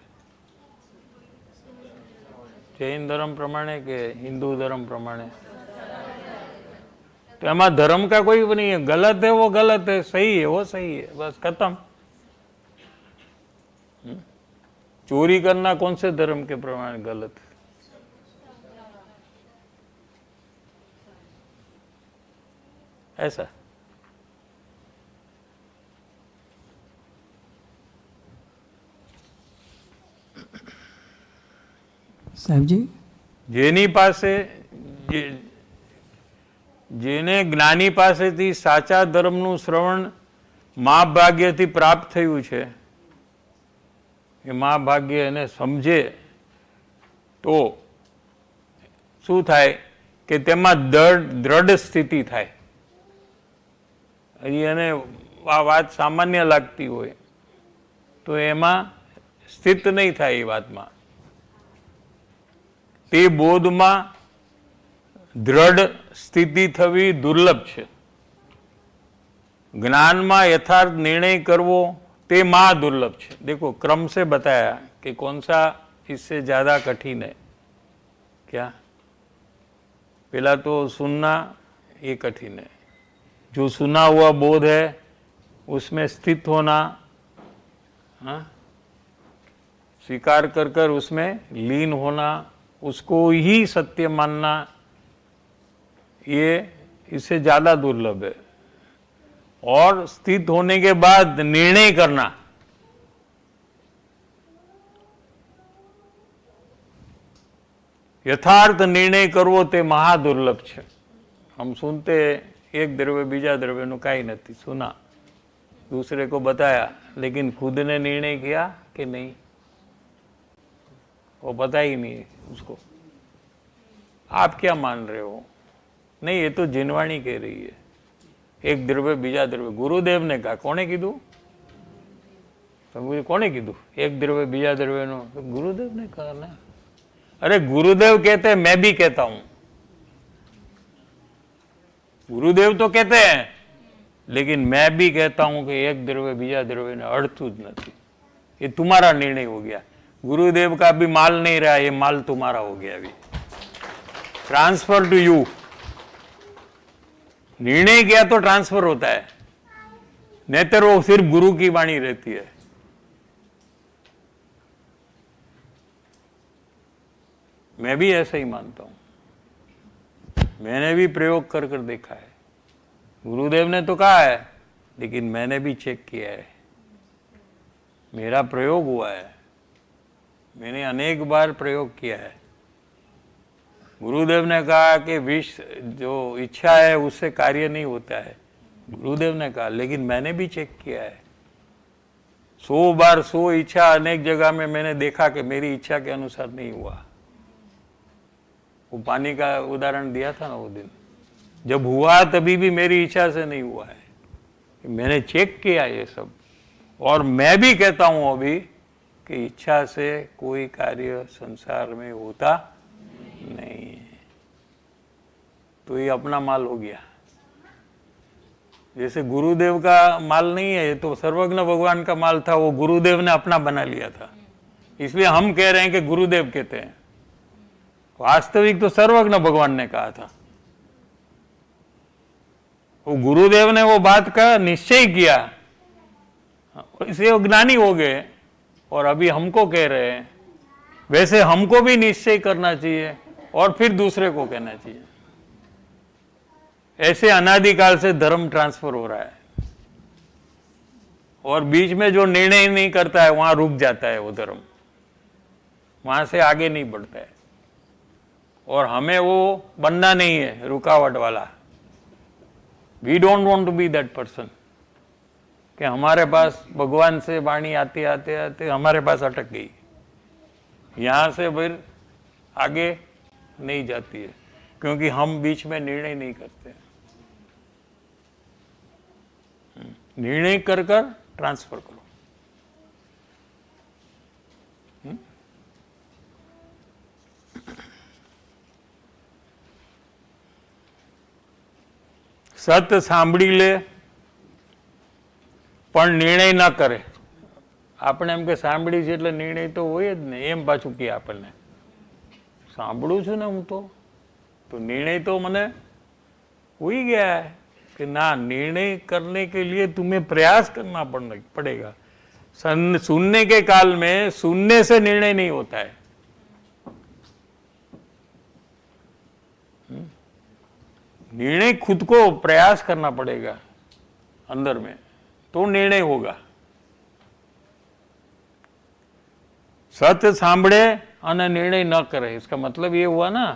જૈન ધર્મ પ્રમાણે કે हिंदू धर्म प्रमाणे? तो एमा धर्म का कोई नहीं है. गलत है वो गलत है, सही है वो सही है, बस खत्म. चोरी करना कौन से धर्म के प्रमाण गलत है? ऐसा સાહેબજી, જેની પાસે જેને જ્ઞાની પાસેથી સાચા ધર્મનું શ્રવણ મહાભાગ્યથી પ્રાપ્ત થયું છે, એ મહાભાગ્ય એને સમજે તો શું થાય કે તેમાં દ્રઢ સ્થિતિ થાય. હજી એને આ વાત સામાન્ય લાગતી હોય તો એમાં સ્થિત નહીં થાય. એ વાતમાં, તે બોધમાં દ્રઢ સ્થિતિ થવી દુર્લભ છે. જ્ઞાનમાં यथार्थ निर्णय करवो ते महा दुर्लभ છે. देखो क्रम से बताया कि कौन सा इससे ज्यादा कठिन है. क्या? पहला तो सुनना ये कठिन है. जो सुना हुआ बोध है उसमें स्थित होना, हाँ, स्वीकार कर कर उसमें लीन होना, उसको ही सत्य मानना, ये इससे ज्यादा दुर्लभ है. और स्थित होने के बाद निर्णय करना, यथार्थ निर्णय करवो ते महादुर्लभ है. हम सुनते एक द्रव्य बीजा द्रव्य नु काई नहीं, सुना, दूसरे को बताया, लेकिन खुद ने निर्णय किया कि नहीं, वो पता ही नहीं उसको. आप क्या मान रहे हो? नहीं, ये तो जिनवाणी कह रही है. एक द्रव्य बीजा द्रव्य, गुरुदेव ने कहा. कोने कीधु? तो मुझे कोने कीधु एक द्रव्य बीजा द्रव्य नो? तो गुरुदेव ने कहा ना. अरे गुरुदेव कहते हैं, मैं भी कहता हूं. गुरुदेव तो कहते हैं, लेकिन मैं भी कहता हूं कि एक द्रव्य बीजा द्रव्य ने अड़तु ज नहीं. ये तुम्हारा निर्णय हो गया. गुरुदेव का भी माल नहीं रहा, ये माल तुम्हारा हो गया. अभी ट्रांसफर टू यू. निर्णय किया तो ट्रांसफर होता है, नेतर वो सिर्फ गुरु की वाणी रहती है. मैं भी ऐसा ही मानता हूं. मैंने भी प्रयोग कर कर देखा है. गुरुदेव ने तो कहा है लेकिन मैंने भी चेक किया है, मेरा प्रयोग हुआ है, मैंने अनेक बार प्रयोग किया है। गुरुदेव ने कहा कि विष जो इच्छा है उससे कार्य नहीं होता है, गुरुदेव ने कहा, लेकिन मैंने भी चेक किया है। 100 बार 100 इच्छा अनेक जगह में मैंने देखा कि मेरी इच्छा के अनुसार नहीं हुआ। वो पानी का उदाहरण दिया था ना वो दिन, जब हुआ तभी भी मेरी इच्छा से नहीं हुआ है। मैंने चेक किया ये सब, और मैं भी कहता हूं अभी कि इच्छा से कोई कार्य संसार में होता नहीं है। तो ये अपना माल हो गया। जैसे गुरुदेव का माल नहीं है, ये तो सर्वज्ञ भगवान का माल था, वो गुरुदेव ने अपना बना लिया था, इसलिए हम कह रहे हैं कि गुरुदेव कहते हैं। वास्तविक तो सर्वज्ञ भगवान ने कहा था। वो गुरुदेव ने वो बात का निश्चय किया, इसलिए वो ज्ञानी हो गए, और अभी हमको कह रहे हैं। वैसे हमको भी निश्चय करना चाहिए और फिर दूसरे को कहना चाहिए। ऐसे अनादिकाल से धर्म ट्रांसफर हो रहा है, और बीच में जो निर्णय नहीं करता है वहां रुक जाता है वो धर्म, वहां से आगे नहीं बढ़ता है। और हमें वो बनना नहीं है रुकावट वाला। We don't want to be that person कि हमारे पास भगवान से वाणी आते आते आते हमारे पास अटक गई, यहां से फिर आगे नहीं जाती है, क्योंकि हम बीच में निर्णय नहीं करते। निर्णय कर कर ट्रांसफर करो। સત સાંભળી લે પણ નિર્ણય ન કરે. આપણે એમ કે સાંભળી છે એટલે નિર્ણય તો હોય જ ને, એમ પાછું કે આપણને સાંભળું છું ને હું તો निर्णय तो मैंने हो ही गया है कि ना, निर्णय करने के लिए तुम्हें प्रयास करना पड़ेगा। सुनने के काल में सुनने से निर्णय नहीं होता है। निर्णय खुद को प्रयास करना पड़ेगा अंदर में, तो निर्णय होगा। सत्य सांभळे और निर्णय न करे, इसका मतलब ये हुआ ना,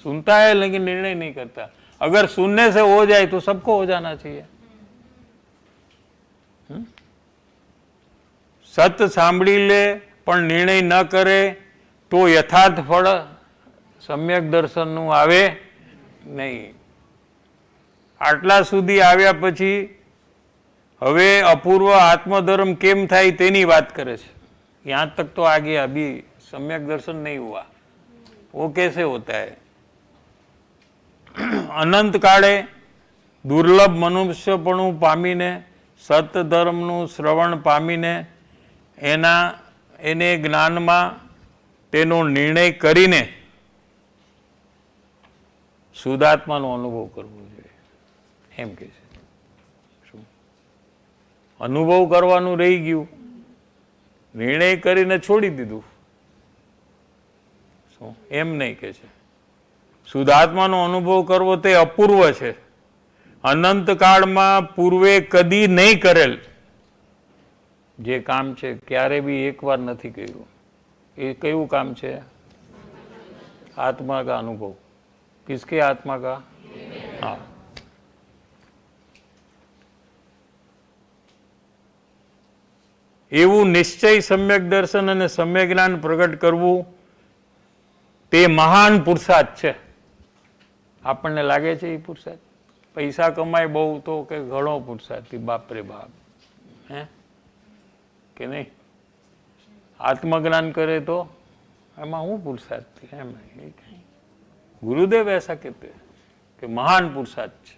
सुनता है लेकिन निर्णय नहीं करता। अगर सुनने से हो जाए तो सबको हो जाना चाहिए। सत्य सांभળી ले पण निर्णय न करे तो यथार्थ फल सम्यक दर्शनનું આવે નહીં। આટલા સુધી આવ્યા પછી હવે અપૂર્વ આત્મધર્મ કેમ થાય તેની વાત કરે છે। यहाँ तक तो आगे अभी सम्यक दर्शन नहीं हुआ, वो कैसे होता है। अनंत काळे दुर्लभ मनुष्यपणु पामीने सत्य धर्मनु श्रवण पामीने एने ज्ञानमा तेनो निर्णय करीने शुद्धात्मानो अनुभव करवो जोईए एम के छे। अनुभव करवानुं रही गयुं, निर्णय करीने छोड़ी दीधुं, एम नहीं के छे। शुद्धात्मानो अनुभव करवो ते अपूर्व छे। अनंत काल में पूर्वे कदी नहीं करेल जे काम छे, क्यारे भी एक बार नहीं कर्युं। ए कयुं काम छे? आत्मा का अनुभव। किसके आत्मा का? हाँ। एवं निश्चय सम्यक दर्शन और सम्यक ज्ञान प्रकट करवू ते महान पुरुषार्थ छे। આપણને લાગે છે એ પુરુષાર્થ? પૈસા કમાય બહુ તો કે ઘણો પુરુષાર્થી, બાપ રે બાપ, હે કે નહીં? आत्मज्ञान करे तो એમાં હું પુરુષાર્થ એમ નહીં। गुरुदेव ऐसा कहते हैं कि महान पुरुषार्थ છે।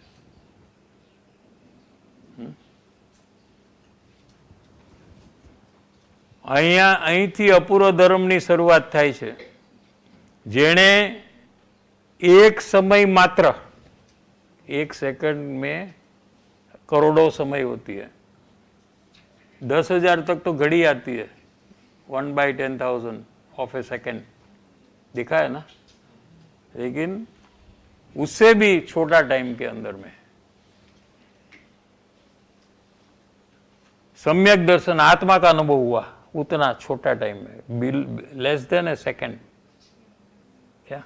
અહીંથી અપૂર્વ ધર્મની શરૂઆત થાય છે। જેણે एक समय मात्र, एक सेकंड में करोड़ों समय होती है। 10,000 तक तो घड़ी आती है, 1/10,000 ऑफ ए सेकंड, दिखा है ना। लेकिन उससे भी छोटा टाइम के अंदर में सम्यक दर्शन आत्मा का अनुभव हुआ उतना छोटा टाइम में, लेस देन ए सेकेंड। क्या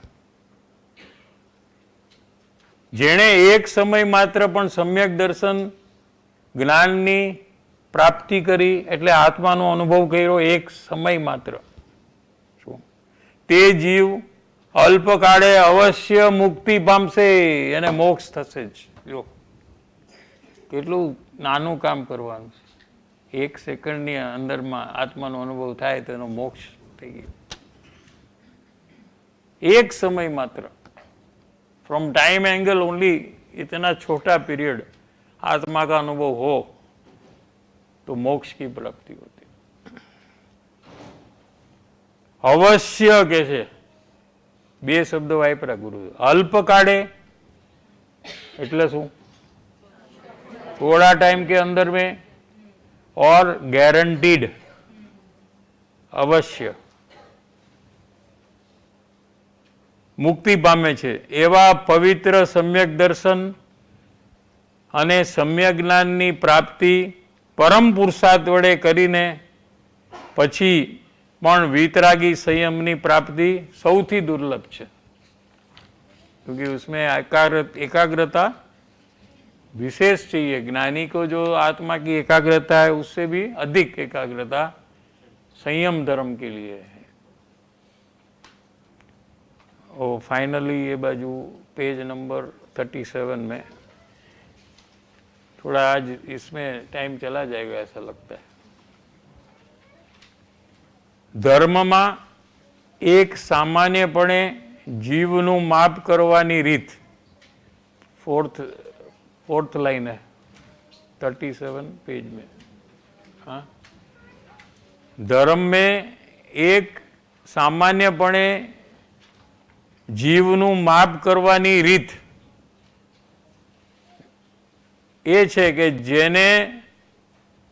जेणे एक समय मात्र पण सम्यक दर्शन ज्ञाननी પ્રાપ્તિ કરી એટલે આત્માનો અનુભવ કર્યો એક સમય માત્ર, શું તે જીવ અલ્પકાળે અવશ્ય મુક્તિ પામશે અને મોક્ષ થશે જ। જો કેટલું નાનું કામ કરવાનું છે, એક સેકન્ડની અંદરમાં આત્માનો અનુભવ થાય તો એનો મોક્ષ થઈ ગયો। એક સમય માત્ર, फ्रॉम टाइम एंगल ओनली इतना छोटा पीरियड आत्मा का अनुभव हो तो मोक्ष की प्राप्ति होती। अवश्य कैसे बे शब्द वापरा गुरु, अल्पकाळे એટલે શું, थोड़ा टाइम के अंदर में, और गारंटीड अवश्य मुक्ति पामे छे एवा पवित्र सम्यक दर्शन अने सम्यक ज्ञाननी प्राप्ति परम पुरुषार्थ वडे करीने पछी पण वीतरागी संयमनी प्राप्ति सौथी दुर्लभ छे, क्योंकि उसमें एकाग्रता विशेष चाहिए। ज्ञानी को जो आत्मा की एकाग्रता है उससे भी अधिक एकाग्रता संयम धर्म के लिए है। और फाइनली ये बाजू पेज नंबर 37 में थोड़ा आज इसमें टाइम चला जाएगा ऐसा लगता है। धर्म में एक सामान्यपणे जीवनु माप करवानी रीत, फोर्थ लाइन है 37 पेज में। हाँ, धर्म में एक सामान्यपणे जीवनु माप करवानी रीत ए छे के जेने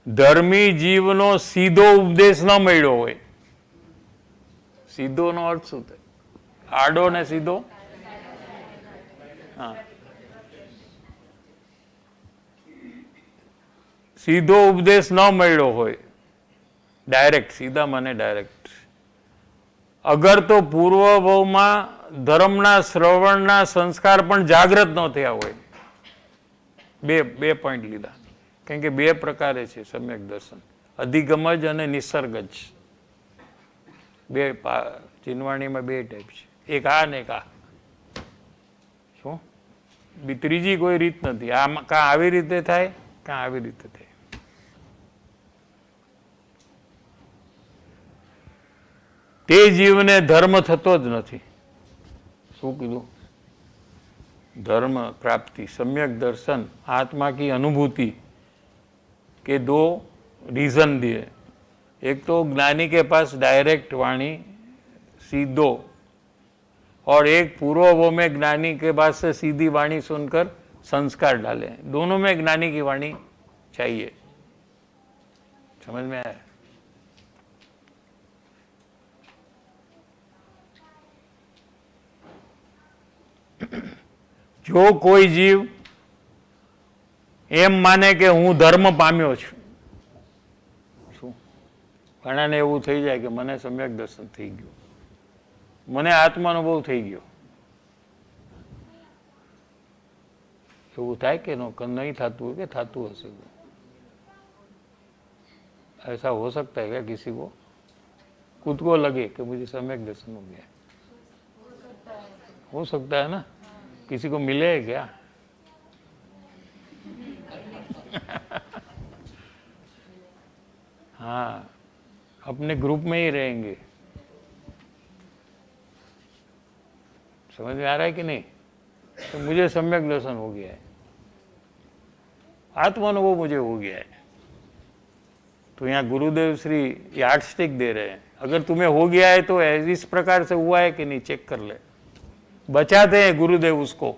धर्मी जीवनो सीधो उपदेश न मळ्यो होय। सीधो नो अर्थ शुं थाय? आडो ने सीधो। हाँ, सीधो उपदेश न मळ्यो होय, डायरेक्ट, सीधा माने डायरेक्ट। अगर तो पूर्व भवमां धर्मना श्रवणना संस्कार पण जागृत न थया होय। बे पॉइंट लीधा, कारण के बे प्रकारे छे सम्यक दर्शन, अधिगमज अने निसर्गज। बे चिन्वाणी में बे टाइप छे, एक आ ने एक आ। शुं त्रीजी कोई रीत नथी। आ का आवी रीते थाय, का आवी रीते थाय। ते जीवने धर्म थतो ज नथी। शुं कीधुं? धर्म प्राप्ति, सम्यक दर्शन, आत्मा की अनुभूति के दो रीजन दिए। एक तो ज्ञानी के पास डायरेक्ट वाणी सीधो, और एक पूर्व में ज्ञानी के पास से सीधी वाणी सुनकर संस्कार डाले। दोनों में ज्ञानी की वाणी चाहिए। समझ में आया? जो कोई जीव एम माने के हूँ धर्म पाम्यो छुं, घणाने एवुं थई जाय के मने सम्यक दर्शन थई गयुं, मने आत्मानुभव थई गयो। एवुं थाय के नहीं थातुं के थातुं हशे? ऐसा हो सकता है क्या किसी को? खुद को लगे कि मुझे सम्यक दर्शन हो गया? हो सकता है ना? किसी को मिले क्या? हाँ, अपने ग्रुप में ही रहेंगे। समझ में आ रहा है कि नहीं? तो मुझे सम्यक दर्शन हो गया है, आत्मानुभव मुझे हो गया है। तो यहाँ गुरुदेव श्री यार्डस्टिक दे रहे हैं, अगर तुम्हें हो गया है तो इस प्रकार से हुआ है कि नहीं चेक कर ले। बचाते हैं गुरुदेव उसको,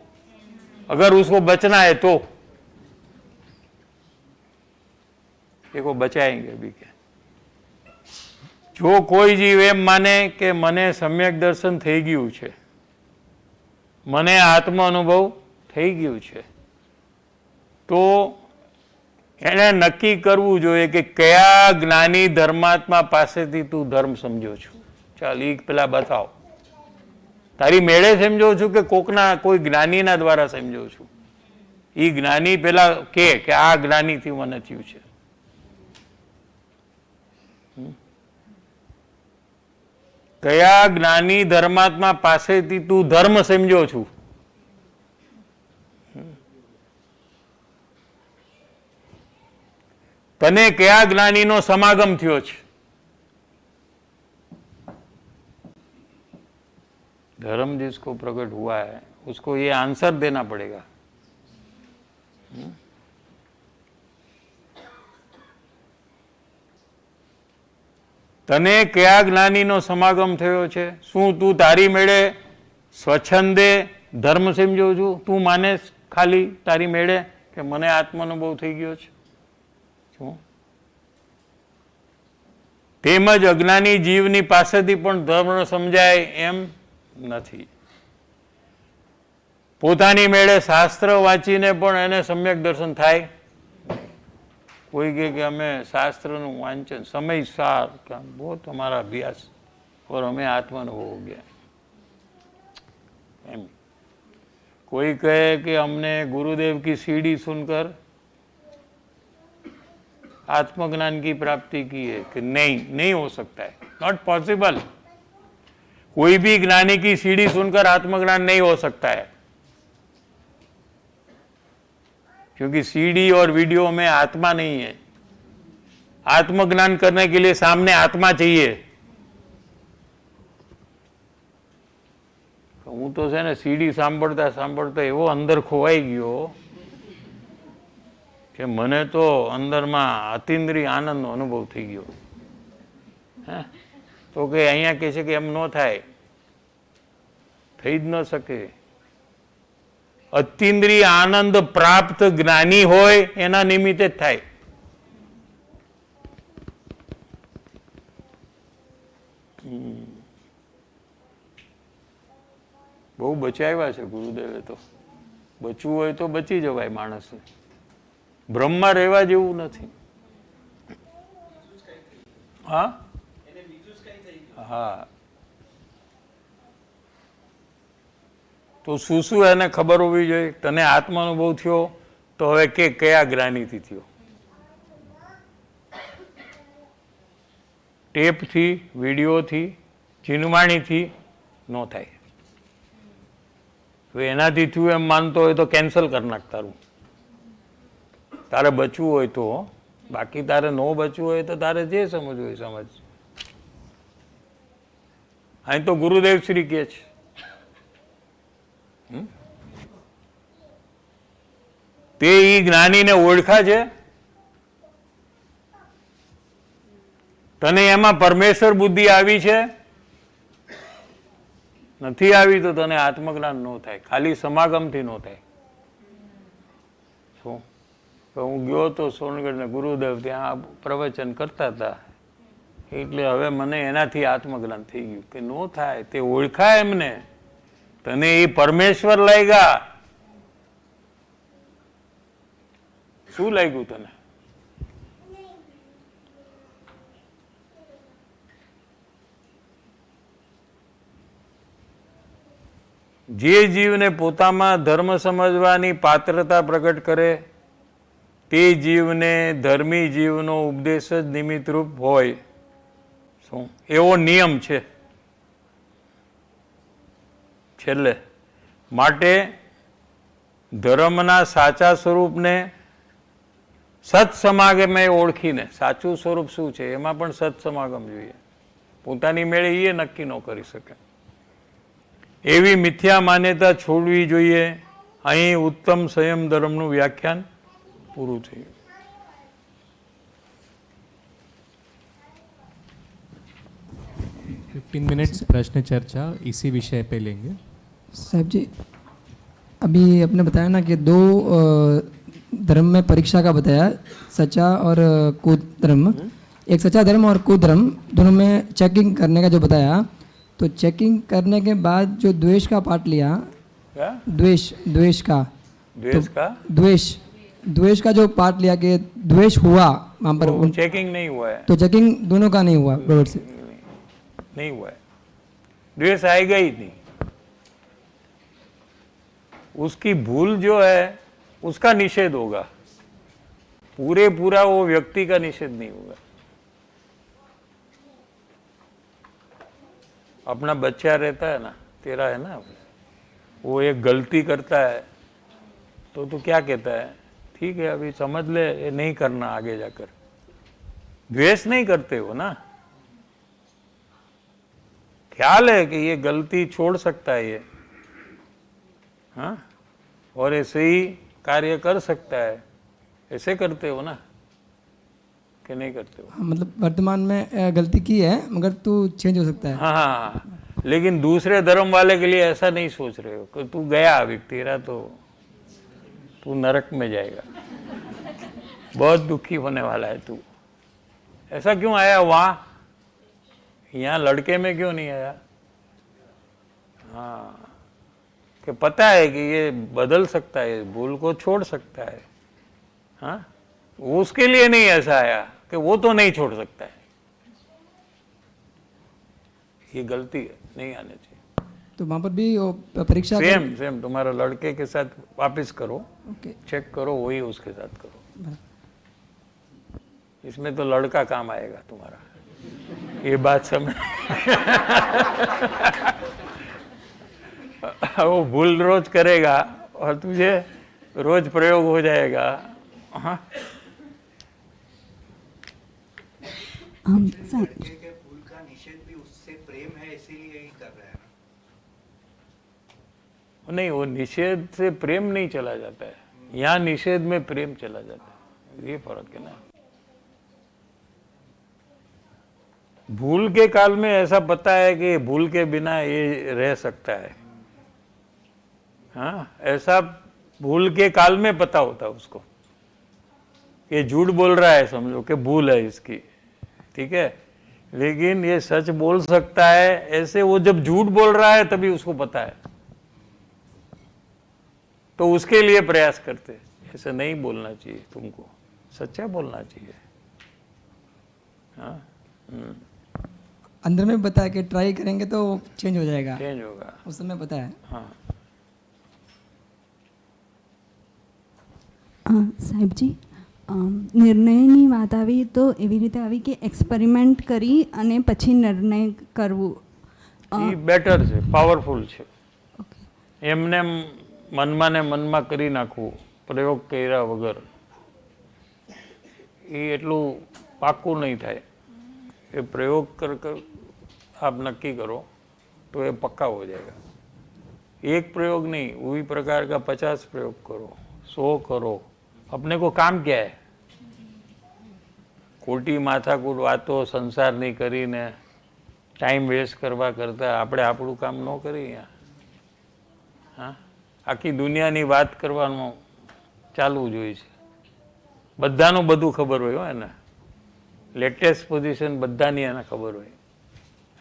अगर उसको बचना है तो देखो बचाएंगे अभी क्या। जो कोई जीव एम माने के मने सम्यक दर्शन थई गयुं छे, मने आत्मा अनुभव थई गयुं छे, तो એને નક્કી કરવું જોઈએ કે કયા જ્ઞાની ધર્માત્મા પાસેથી તું ધર્મ સમજો છું. ચાલ એ પેલા બતાવ. તારી મેળે સમજો છું કે કોઈ જ્ઞાનીના દ્વારા સમજો છું? એ જ્ઞાની પેલા કે આ જ્ઞાનીથી મને થયું છે. કયા જ્ઞાની ધર્માત્મા પાસેથી તું ધર્મ સમજો છું? તને કયા જ્ઞાનીનો સમાગમ થયો છે? धर्म जिसको प्रकट हुआ है उसको ये आंसर देना पड़ेगा. તને કયા જ્ઞાનીનો સમાગમ થયો છે? શું તું તારી મેળે સ્વચ્છંદે ધર્મ સમજો છું? તું માને ખાલી તારી મેળે કે મને આત્માનુભવ થઈ ગયો છે? શું? તેમજ અજ્ઞાની જીવની પાસેથી પણ ધર્મ સમજાય એમ નથી. પોતાની મેળે શાસ્ત્ર વાંચીને પણ એને સમ્યક દર્શન થાય? કોઈ કહે કે અમે શાસ્ત્રનું વાંચન સમય સાર બહુ તમારા અભ્યાસ और हमें आत्मानुभव हो गया एम. कोई कहे कि हमने गुरुदेव की सीढ़ी सुनकर आत्मज्ञान की प्राप्ति की है कि नहीं हो सकता है, नॉट पॉसिबल. कोई भी ज्ञानी की सीढ़ी सुनकर आत्मज्ञान नहीं हो सकता है, क्योंकि सीडी और वीडियो में आत्मा नहीं है. आत्मज्ञान करने के लिए सामने आत्मा चाहिए. હું તો છે ને સીડી સાંભળતા સાંભળતા એવો અંદર ખોવાઈ ગયો કે મને તો અંદરમાં અતિન્દ્રિય આનંદનો અનુભવ થઈ ગયો. હે તો કે અહીંયા કહે છે કે એમ ન થાય, થઈ જ ન શકે. અતિન્દ્રિય આનંદ પ્રાપ્ત જ્ઞાની હોય એના નિમિત્તે જ થાય. બહુ બચાવ્યા છે ગુરુદેવે તો. બચવું હોય તો બચી જવાય માણસને. બ્રહ્મમાં રહેવા જેવું નથી. હા હા તો શું એને ખબર હોવી જોઈએ? તને આત્માનુભવ થયો તો હવે કે કયા જ્ઞાનીથી થયો? ટેપથી, વિડીયોથી, ચીનવાણીથી ન થાય. હવે એનાથી થયું એમ માનતો હોય તો કેન્સલ કરી નાખ તારું. તારે બચવું હોય તો. બાકી તારે ન બચવું હોય તો તારે જે સમજવું હોય સમજ. અહીં તો ગુરુદેવ શ્રી કહે છે તે ઈ જ્ઞાનીને ઓળખા છે? તને એમાં પરમેશ્વર બુદ્ધિ આવી છે? નથી આવી તો તને આત્મજ્ઞાન ન થાય, ખાલી સમાગમથી ન થાય. શું હું ગયો તો સોનગઢ ને ગુરુદેવ ત્યાં પ્રવચન કરતા હતા, એટલે હવે મને એનાથી આત્મજ્ઞાન થઈ ગયું કે ન થાય. તે ઓળખાય એમને. તને એ પરમેશ્વર લાગ્યા. શું લાગ્યું તને? જે જીવને પોતામાં ધર્મ સમજવાની પાત્રતા પ્રગટ કરે તે જીવને ધર્મી જીવનો ઉપદેશ જ નિમિત્તરૂપ હોય. શું એવો નિયમ છે છેલ્લે. માટે ધર્મના સાચા સ્વરૂપને સત્સમાગમે ઓળખીને, સાચું સ્વરૂપ શું છે એમાં પણ સત્સમાગમ જોઈએ. પોતાની મેળે એ નક્કી ન કરી શકે એવી મિથ્યા માન્યતા છોડવી જોઈએ. અહીં ઉત્તમ સંયમ ધર્મનું વ્યાખ્યાન પૂરું થયું. मिनट्स प्रश्न चर्चा इसी विषय पे लेंगे. साहब जी, अभी आपने बताया ना कि दो धर्म में परीक्षा का बताया, सच्चा और कूद धर्म. एक सच्चा धर्म और कूद धर्म दोनों में चेकिंग करने का जो बताया, तो चेकिंग करने के बाद जो द्वेष का पार्ट लिया, क्या? द्वेष का द्वेष का द्वेष द्वेष का जो पार्ट लिया कि द्वेष हुआ वहाँ पर वो चेकिंग नहीं हुआ है, तो चेकिंग दोनों का नहीं हुआ बराबर से। नहीं हुआ है, द्वेष आएगा ही नहीं। उसकी भूल जो है उसका निषेध होगा, पूरा वो व्यक्ति का निषेध नहीं होगा। अपना बच्चा रहता है ना, तेरा है ना, वो एक गलती करता है तो तू क्या कहता है, ठीक है अभी समझ ले ये नहीं करना आगे जाकर। द्वेष नहीं करते हो ना, ख्याल है कि ये गलती छोड़ सकता है ये, हाँ, और ऐसे ही कार्य कर सकता है, ऐसे करते हो ना कि नहीं करते हो? हाँ, मतलब वर्तमान में गलती की है मगर तू चेंज हो सकता है। हाँ, लेकिन दूसरे धर्म वाले के लिए ऐसा नहीं सोच रहे हो कि तू गया अभी, तेरा तो तू नरक में जाएगा, बहुत दुखी होने वाला है तू। ऐसा क्यों आया वहां, यहाँ लड़के में क्यों नहीं आया? हाँ, कि पता है कि ये बदल सकता है, भूल को छोड़ सकता है। हाँ, उसके लिए नहीं ऐसा आया कि वो तो नहीं छोड़ सकता है, ये गलती है, नहीं आने चाहिए। तो वहाँ पर भी वो परीक्षा सेम तुम्हारा लड़के के साथ वापस करो, ओके। चेक करो, वही उसके साथ करो। इसमें तो लड़का काम आएगा तुम्हारा, ये बात समझ। वो भूल रोज करेगा और तुझे रोज प्रयोग हो जाएगा। हाँ, हम भूल का निषेध भी उससे प्रेम है, इसीलिए ही कर रहा है ना। नहीं, वो निषेध से प्रेम नहीं चला जाता है, यहाँ निषेध में प्रेम चला जाता है, ये फर्क है ना। भूल के काल में ऐसा पता है कि भूल के बिना ये रह सकता है, हाँ, ऐसा भूल के काल में पता होता है उसको, ये झूठ बोल रहा है, समझो कि भूल है इसकी, ठीक है, लेकिन ये सच बोल सकता है, ऐसे वो जब झूठ बोल रहा है तभी उसको पता है, तो उसके लिए प्रयास करते। ऐसे नहीं बोलना चाहिए तुमको, सच्चा बोलना चाहिए। हाँ, अंदर में बताया कि ट्राई करेंगे तो चेंज हो जाएगा, चेंज होगा, उस समय पता है। हाँ। સાહેબજી, નિર્ણયની વાત આવી તો એવી રીતે આવી કે એક્સપેરિમેન્ટ કરી અને પછી નિર્ણય કરવું. એ બેટર છે, પાવરફુલ છે. ઓકે. એમને મનમાં ને મનમાં કરી નાખવું પ્રયોગ કર્યા વગર, એ એટલું પાક્કું નહીં થાય. એ પ્રયોગ कर आप नक्की करो तो ये पक्का हो जाएगा. एक प्रयोग नहीं, वही प्रकार का 50 प्रयोग करो, 100 करो. अपने को काम क्या है? खोटी माथाकूट वातो संसाરની કરીને ટાઈમ વેસ્ટ કરવા કરતાં આપણે આપણું કામ ન કરીએ. હા, આખી દુનિયાની વાત કરવાનું ચાલવું જોઈએ છે. બધાનું બધું ખબર હોય હો એને, લેટેસ્ટ પોઝિશન બધાની એને ખબર હોય.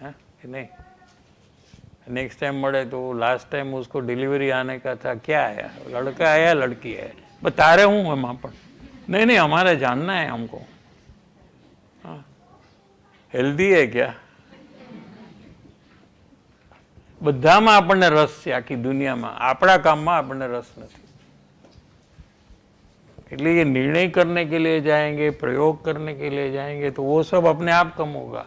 हाँ कि नहीं? नेक्स्ट टाइम मरे तो लास्ट टाइम उसको डिलीवरी आने का था, क्या आया, लड़का आया लड़की है, बता रहे हूँ हम वहाँ पर, नहीं नहीं हमारे जानना है हमको. हाँ, हेल्दी है क्या? બધામાં આપણને રસ છે, આખી દુનિયામાં આપણા કામમાં આપણને રસ નથી. એટલે ये निर्णय करने के लिए जाएंगे, प्रयोग करने के लिए जाएंगे तो वो सब अपने आप कम होगा.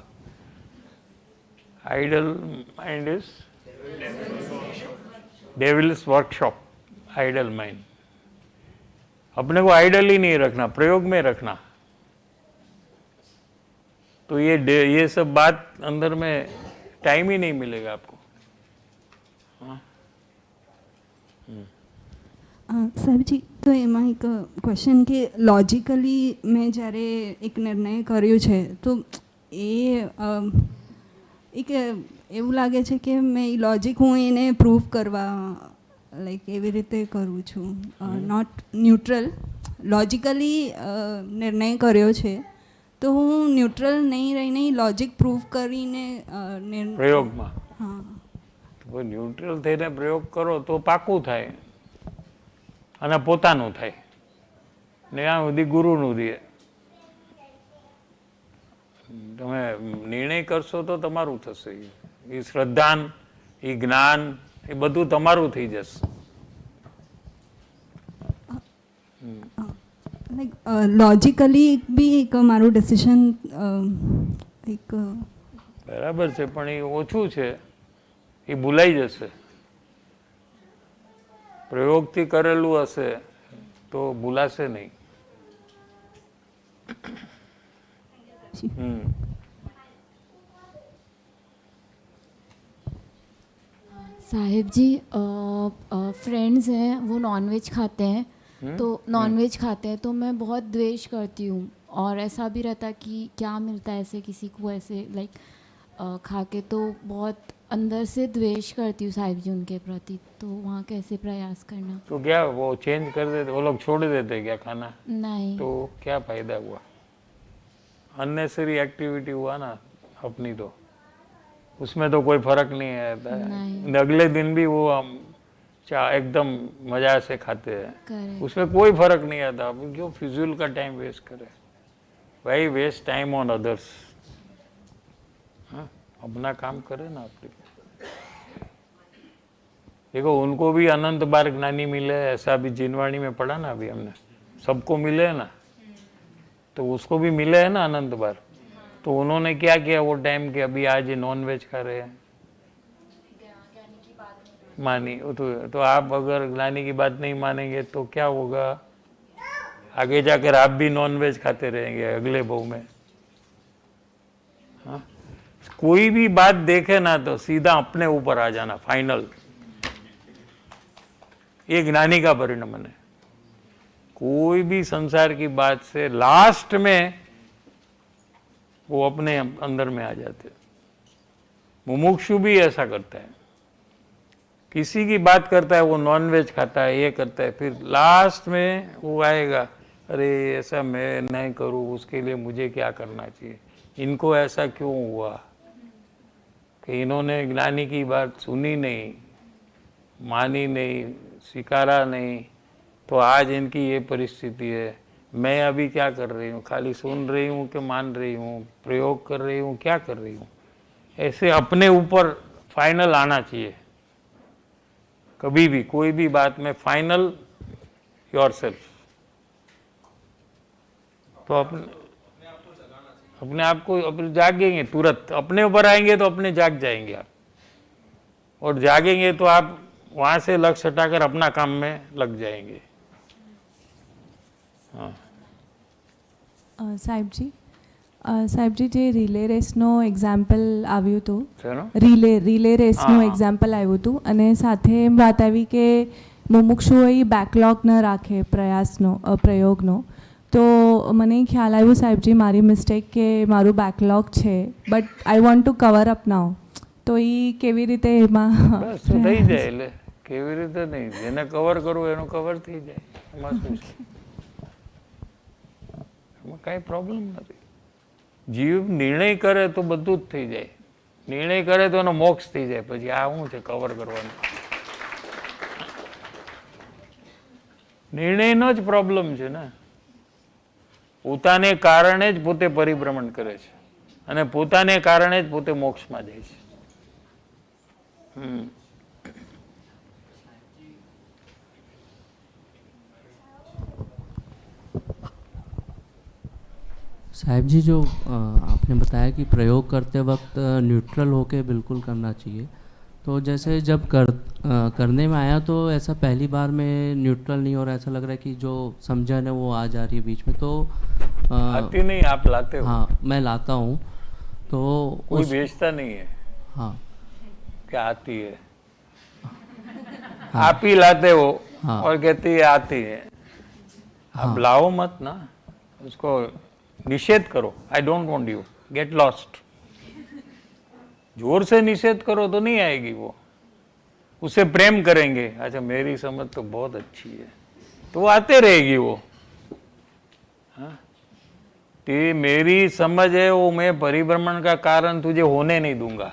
Idle mind is devil's workshop. Idle mind, अपने को आइडल ही नहीं रखना, प्रयोग में रखना. तो ये सब बात अंदर में टाइम ही नहीं मिलेगा आपको. સાહેબજી, તો એમાં એક ક્વેશ્ચન કે લોજિકલી મેં જ્યારે એક નિર્ણય કર્યો છે તો એક એવું લાગે છે કે મેં એ લોજિક હું એને પ્રૂવ કરવા લાઈક એવી રીતે કરું છું, નોટ ન્યુટ્રલ. લોજિકલી નિર્ણય કર્યો છે તો હું ન્યુટ્રલ નહીં રહીને લોજિક પ્રૂવ કરીને પ્રયોગમાં હા, ન્યુટ્રલ થઈને પ્રયોગ કરો તો પાકું થાય અને પોતાનું થાય. ને આ સુધી ગુરુનું દે. તમે નિર્ણય કરશો તો તમારું થશે. એ શ્રદ્ધાન, એ જ્ઞાન, એ બધું તમારું થઈ જશે. લાઈક લોજિકલી બી એક મારું ડિસિઝન એક બરાબર છે, પણ એ ઓછું છે, એ ભૂલાઈ જશે. પ્રયોગથી કરેલું હશે તો ભૂલાશે નહીં. साहिब जी फ्रेंड्स हैं वो नॉनवेज खाते हैं, तो नॉनवेज खाते हैं तो मैं बहुत द्वेष करती हूँ, और ऐसा भी रहता कि क्या मिलता है ऐसे किसी को ऐसे लाइक खा के, तो बहुत अंदर से द्वेष करती हूँ साहिब जी उनके प्रति. तो वहाँ कैसे प्रयास करना? तो क्या वो चेंज कर देते, वो लोग छोड़ देते क्या खाना? नहीं. तो क्या फायदा हुआ? अननेसेसरी एक्टिविटी हुआ ना अपनी, तो उसमें तो कोई फर्क नहीं आता है. अगले दिन भी वो हम एकदम मजा से खाते हैं, उसमें कोई फर्क नहीं आता. अब क्यों फिजूल का टाइम वेस्ट करे भाई? Waste time on others. हाँ, अपना काम करे ना. अपने देखो, उनको भी अनंत बार ज्ञानी मिले, ऐसा भी जिनवाणी में पढ़ा ना अभी हमने. सबको मिले ना, तो उसको भी मिले है ना अनंत बार. तो उन्होंने क्या किया वो टाइम के? अभी आज नॉन वेज खा रहे हैं, मानी. तो आप अगर ज्ञानी की बात नहीं मानेंगे तो क्या होगा? आगे जाकर आप भी नॉन वेज खाते रहेंगे अगले भव में. हाँ? कोई भी बात देखे ना तो सीधा अपने ऊपर आ जाना, फाइनल. ये ज्ञानी का परिणाम है. कोई भी संसार की बात से लास्ट में वो अपने अंदर में आ जाते. मुमुक्षु भी ऐसा करता है. किसी की बात करता है, वो नॉनवेज खाता है, ये करता है, फिर लास्ट में वो आएगा, अरे ऐसा मैं नहीं करूँ, उसके लिए मुझे क्या करना चाहिए? इनको ऐसा क्यों हुआ कि इन्होंने ज्ञानी की बात सुनी नहीं, मानी नहीं, स्वीकारा नहीं, तो आज इनकी ये परिस्थिति है. मैं अभी क्या कर रही हूँ? खाली सुन रही हूँ कि मान रही हूँ? प्रयोग कर रही हूँ? क्या कर रही हूँ? ऐसे अपने ऊपर फाइनल आना चाहिए. कभी भी कोई भी बात में फाइनल योरसेल्फ. तो अपने आप को अपने जागेंगे, तुरंत अपने ऊपर आएंगे तो अपने जाग जाएंगे आप. और जागेंगे तो आप वहाँ से लक्ष्य हटाकर अपना काम में लग जाएंगे. हाँ સાહેબ જી જે રિલે રેસનો એક્ઝામ્પલ આવ્યું હતું, ચલો. રિલે રેસનું એક્ઝામ્પલ આવ્યું હતું, અને સાથે એમ વાત આવી કે મુમુક્ષુઓ એ બેકલોગ ન રાખે પ્રયાસનો પ્રયોગનો. તો મને ખ્યાલ આવ્યું સાહેબજી મારી મિસ્ટેક કે મારું બેકલોગ છે, but I want to cover up now. તો એ કેવી રીતે એમાં બસ તો થઈ જાય. એટલે કેવી રીતે નહીં, જેને કવર કરવું એનું કવર થઈ જાય. એમાં શું છે? એમાં કાંઈ પ્રોબ્લેમ નથી. જીવ નિર્ણય કરે તો બધું જ થઈ જાય. નિર્ણય કરે તો એનો મોક્ષ થઈ જાય. પછી આ શું છે કવર કરવાનું? નિર્ણયનો જ પ્રોબ્લેમ છે ને. પોતાને કારણે જ પોતે પરિભ્રમણ કરે છે, અને પોતાને કારણે જ પોતે મોક્ષમાં જાય છે. साहिब जी, जो आपने बताया कि प्रयोग करते वक्त न्यूट्रल होके बिल्कुल करना चाहिए, तो जैसे जब करने में आया तो ऐसा पहली बार में न्यूट्रल नहीं हो रहा, ऐसा लग रहा है कि जो समझन है वो आ जा रही है बीच में. तो आती नहीं, आप लाते हो? हाँ, मैं लाता हूँ. तो कोई बेचता नहीं है. हाँ, क्या आती है? आप ही लाते हो. हाँ. और कहती है आती है. आप लाओ मत ना, उसको निषेध करो. I don't want you, get lost. जोर से निषेध करो तो नहीं आएगी वो. उसे प्रेम करेंगे, अच्छा मेरी समझ तो बहुत अच्छी है, तो वो आते रहेगी वो. हाँ, ते मेरी समझ है वो मैं परिभ्रमण का कारण तुझे होने नहीं दूंगा.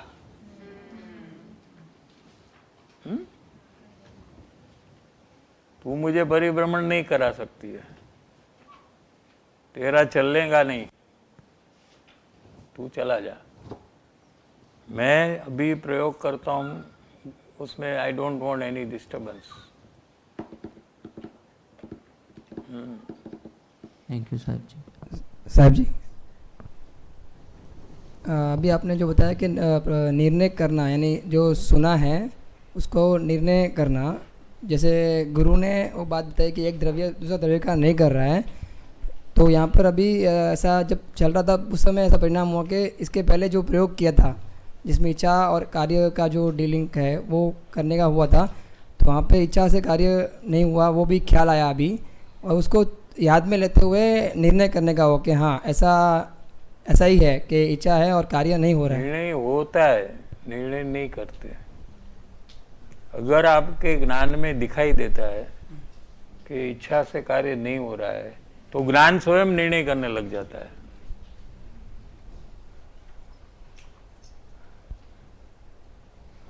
तू मुझे परिभ्रमण नहीं करा सकती है. तेरा चलेगा नहीं, तू चला जा। मैं अभी प्रयोग करता हूँ, उसमें I don't want any disturbance. Thank you साहब जी। साहब जी, अभी आपने जो बताया कि निर्णय करना, यानी जो सुना है उसको निर्णय करना, जैसे गुरु ने वो बात बताई कि एक द्रव्य दूसरा द्रव्य का नहीं कर रहा है, तो यहाँ पर अभी ऐसा जब चल रहा था उस समय ऐसा परिणाम हुआ कि इसके पहले जो प्रयोग किया था जिसमें इच्छा और कार्य का जो डीलिंग है वो करने का हुआ था, तो वहाँ पे इच्छा से कार्य नहीं हुआ, वो भी ख्याल आया अभी, और उसको याद में लेते हुए निर्णय करने का हो कि हाँ ऐसा ही है कि इच्छा है और कार्य नहीं हो रहा है। निर्णय होता है, निर्णय नहीं करते। अगर आपके ज्ञान में दिखाई देता है कि इच्छा से कार्य नहीं हो रहा है, तो ज्ञान स्वयं निर्णय करने लग जाता है।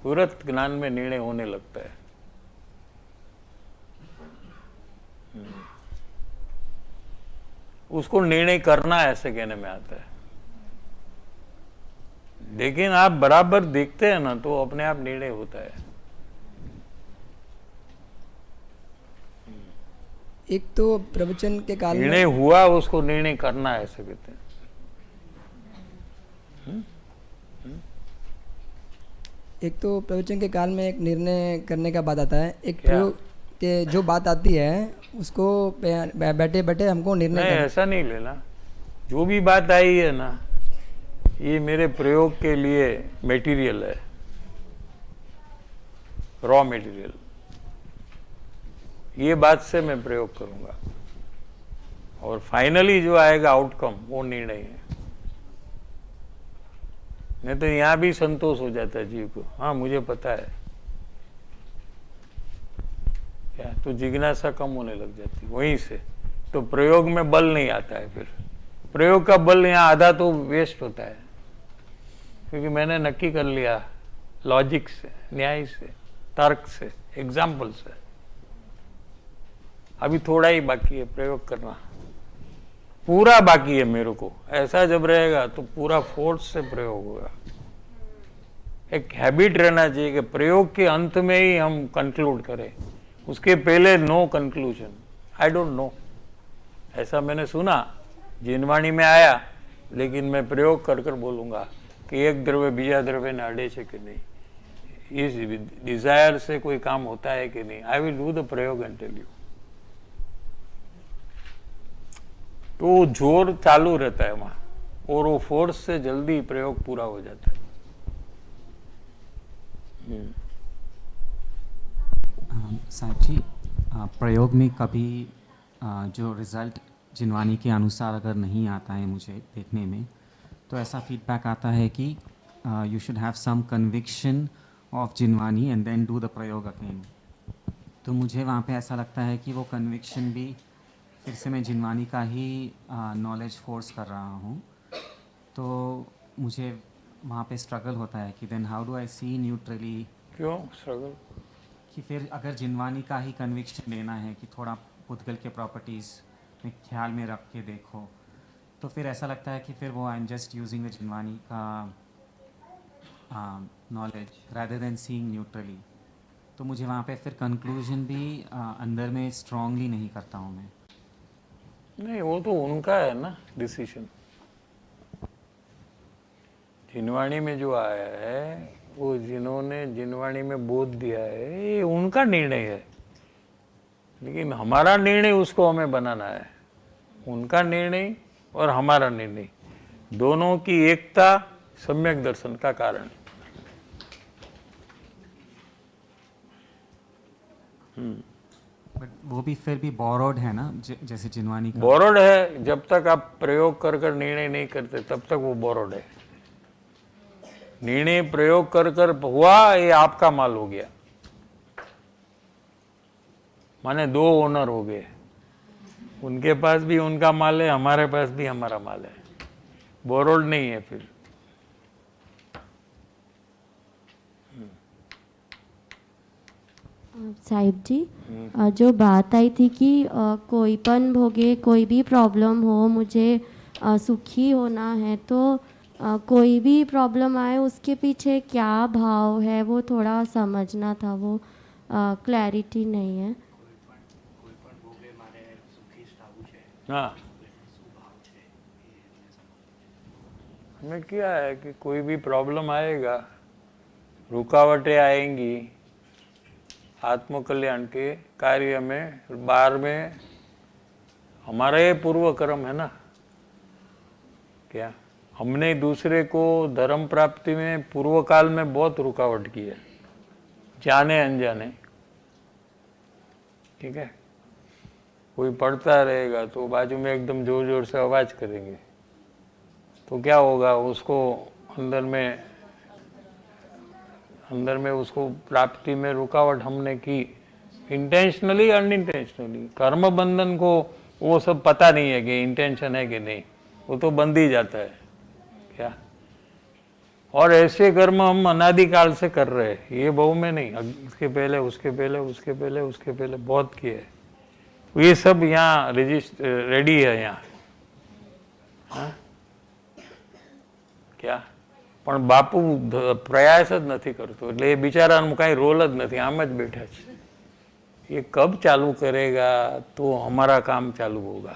तुरंत ज्ञान में निर्णय होने लगता है। उसको निर्णय करना ऐसे कहने में आता है। लेकिन आप बराबर देखते हैं ना, तो अपने आप निर्णय होता है। एक तो प्रवचन के काल में निर्णय हुआ, उसको निर्णय करना ऐसे कहते हैं। एक तो प्रवचन के काल में एक निर्णय करने का बात आता है, एक क्या? प्रयोग के जो बात आती है उसको बैठे बैठे हमको निर्णय नहीं, ऐसा नहीं लेना। जो भी बात आई है ना, ये मेरे प्रयोग के लिए मटेरियल है, रॉ मटेरियल। ये बात से मैं प्रयोग करूंगा, और फाइनली जो आएगा आउटकम वो निर्णय है। नहीं तो यहां भी संतोष हो जाता है जीव को, हाँ मुझे पता है क्या, तो जिज्ञासा कम होने लग जाती वहीं से। तो प्रयोग में बल नहीं आता है। फिर प्रयोग का बल यहाँ आधा तो वेस्ट होता है, क्योंकि मैंने नक्की कर लिया लॉजिक से, न्याय से, तर्क से, एग्जाम्पल से। अभी थोड़ा ही बाकी है प्रयोग करना, पूरा बाकी है मेरे को। ऐसा जब रहेगा तो पूरा फोर्स से प्रयोग होगा। एक हैबिट रहना चाहिए कि प्रयोग के अंत में ही हम कंक्लूड करें, उसके पहले no conclusion, I don't know. ऐसा मैंने सुना, जिनवाणी में आया, लेकिन मैं प्रयोग कर कर बोलूंगा कि एक द्रव्य बीजा द्रव्य ने अड़े છે कि नहीं, इस डिजायर से कोई काम होता है कि नहीं। आई विल डू द प्रयोग एंड टेल यू। तो जोर चालू रहता है वहां, और वो फोर्स से जल्दी प्रयोग पूरा हो जाता है। साहब जी, प्रयोग में कभी जो रिज़ल्ट जिनवानी के अनुसार अगर नहीं आता है मुझे देखने में, तो ऐसा फीडबैक आता है कि you should have some conviction of Jinvani and then do the प्रयोग अगेन। तो मुझे वहाँ पे ऐसा लगता है कि वो कन्विक्शन भी फिर से मैं जिनवानी का ही नॉलेज फोर्स कर रहा हूँ। तो मुझे वहाँ पे स्ट्रगल होता है कि then how do I see neutrally. क्यों स्ट्रगल? कि फिर अगर जिनवानी का ही कन्विक्शन लेना है कि थोड़ा पुद्गल के प्रॉपर्टीज़ में ख्याल में रख के देखो, तो फिर ऐसा लगता है कि फिर वो I am just using the Jinvani का knowledge rather than seeing neutrally. तो मुझे वहाँ पे फिर कंक्लूजन भी अंदर में स्ट्रांगली नहीं करता हूँ मैं। नहीं, वो तो उनका है ना डिसीजन। जिनवाणी में जो आया है, वो जिन्होंने जिनवाणी में बोध दिया है, ये उनका निर्णय है। लेकिन हमारा निर्णय उसको हमें बनाना है। उनका निर्णय और हमारा निर्णय, दोनों की एकता सम्यक दर्शन का कारण। बट वो भी फिर भी बोरोड है ना, जैसे जिनवानी का। बोरोड है, जब तक आप प्रयोग कर कर निर्णय नहीं करते तब तक वो बोरोड है। निर्णय प्रयोग कर कर हुआ, ये आपका माल हो गया, माने दो ओनर हो गए। उनके पास भी उनका माल है, हमारे पास भी हमारा माल है। बोरोड नहीं है फिर। साहिब जी, जो बात आई थी कि कोईपन भोगे, कोई भी प्रॉब्लम हो, मुझे सुखी होना है, तो कोई भी प्रॉब्लम आए उसके पीछे क्या भाव है वो थोड़ा समझना था, वो क्लैरिटी नहीं है। हाँ, हमें क्या है कि कोई भी प्रॉब्लम आएगा, रुकावटें आएंगी आत्मकल्याण के कार्य में, बार में हमारा ये पूर्व कर्म है ना। क्या हमने दूसरे को धर्म प्राप्ति में पूर्व काल में बहुत रुकावट की है, जाने अनजाने। ठीक है, कोई पढ़ता रहेगा तो बाजू में एकदम जोर जोर से आवाज करेंगे, तो क्या होगा, उसको अंदर में उसको प्राप्ति में रुकावट हमने की, इंटेंशनली अनइंटेंशनली। कर्म बंधन को वो सब पता नहीं है कि इंटेंशन है कि नहीं, वो तो बंध ही जाता है। क्या, और ऐसे कर्म हम अनादिकाल से कर रहे हैं, ये बहु में नहीं, इसके पहले उसके पहले उसके पहले उसके पहले बहुत किए है। ये सब यहाँ रेडी है यहाँ। हाँ? क्या, પણ બાપુ પ્રયાસ જ નથી કરતો, એટલે એ બિચારાનું કાંઈ રોલ જ નથી, આમ જ બેઠા છે। ये कब चालू करेगा तो हमारा काम चालू होगा,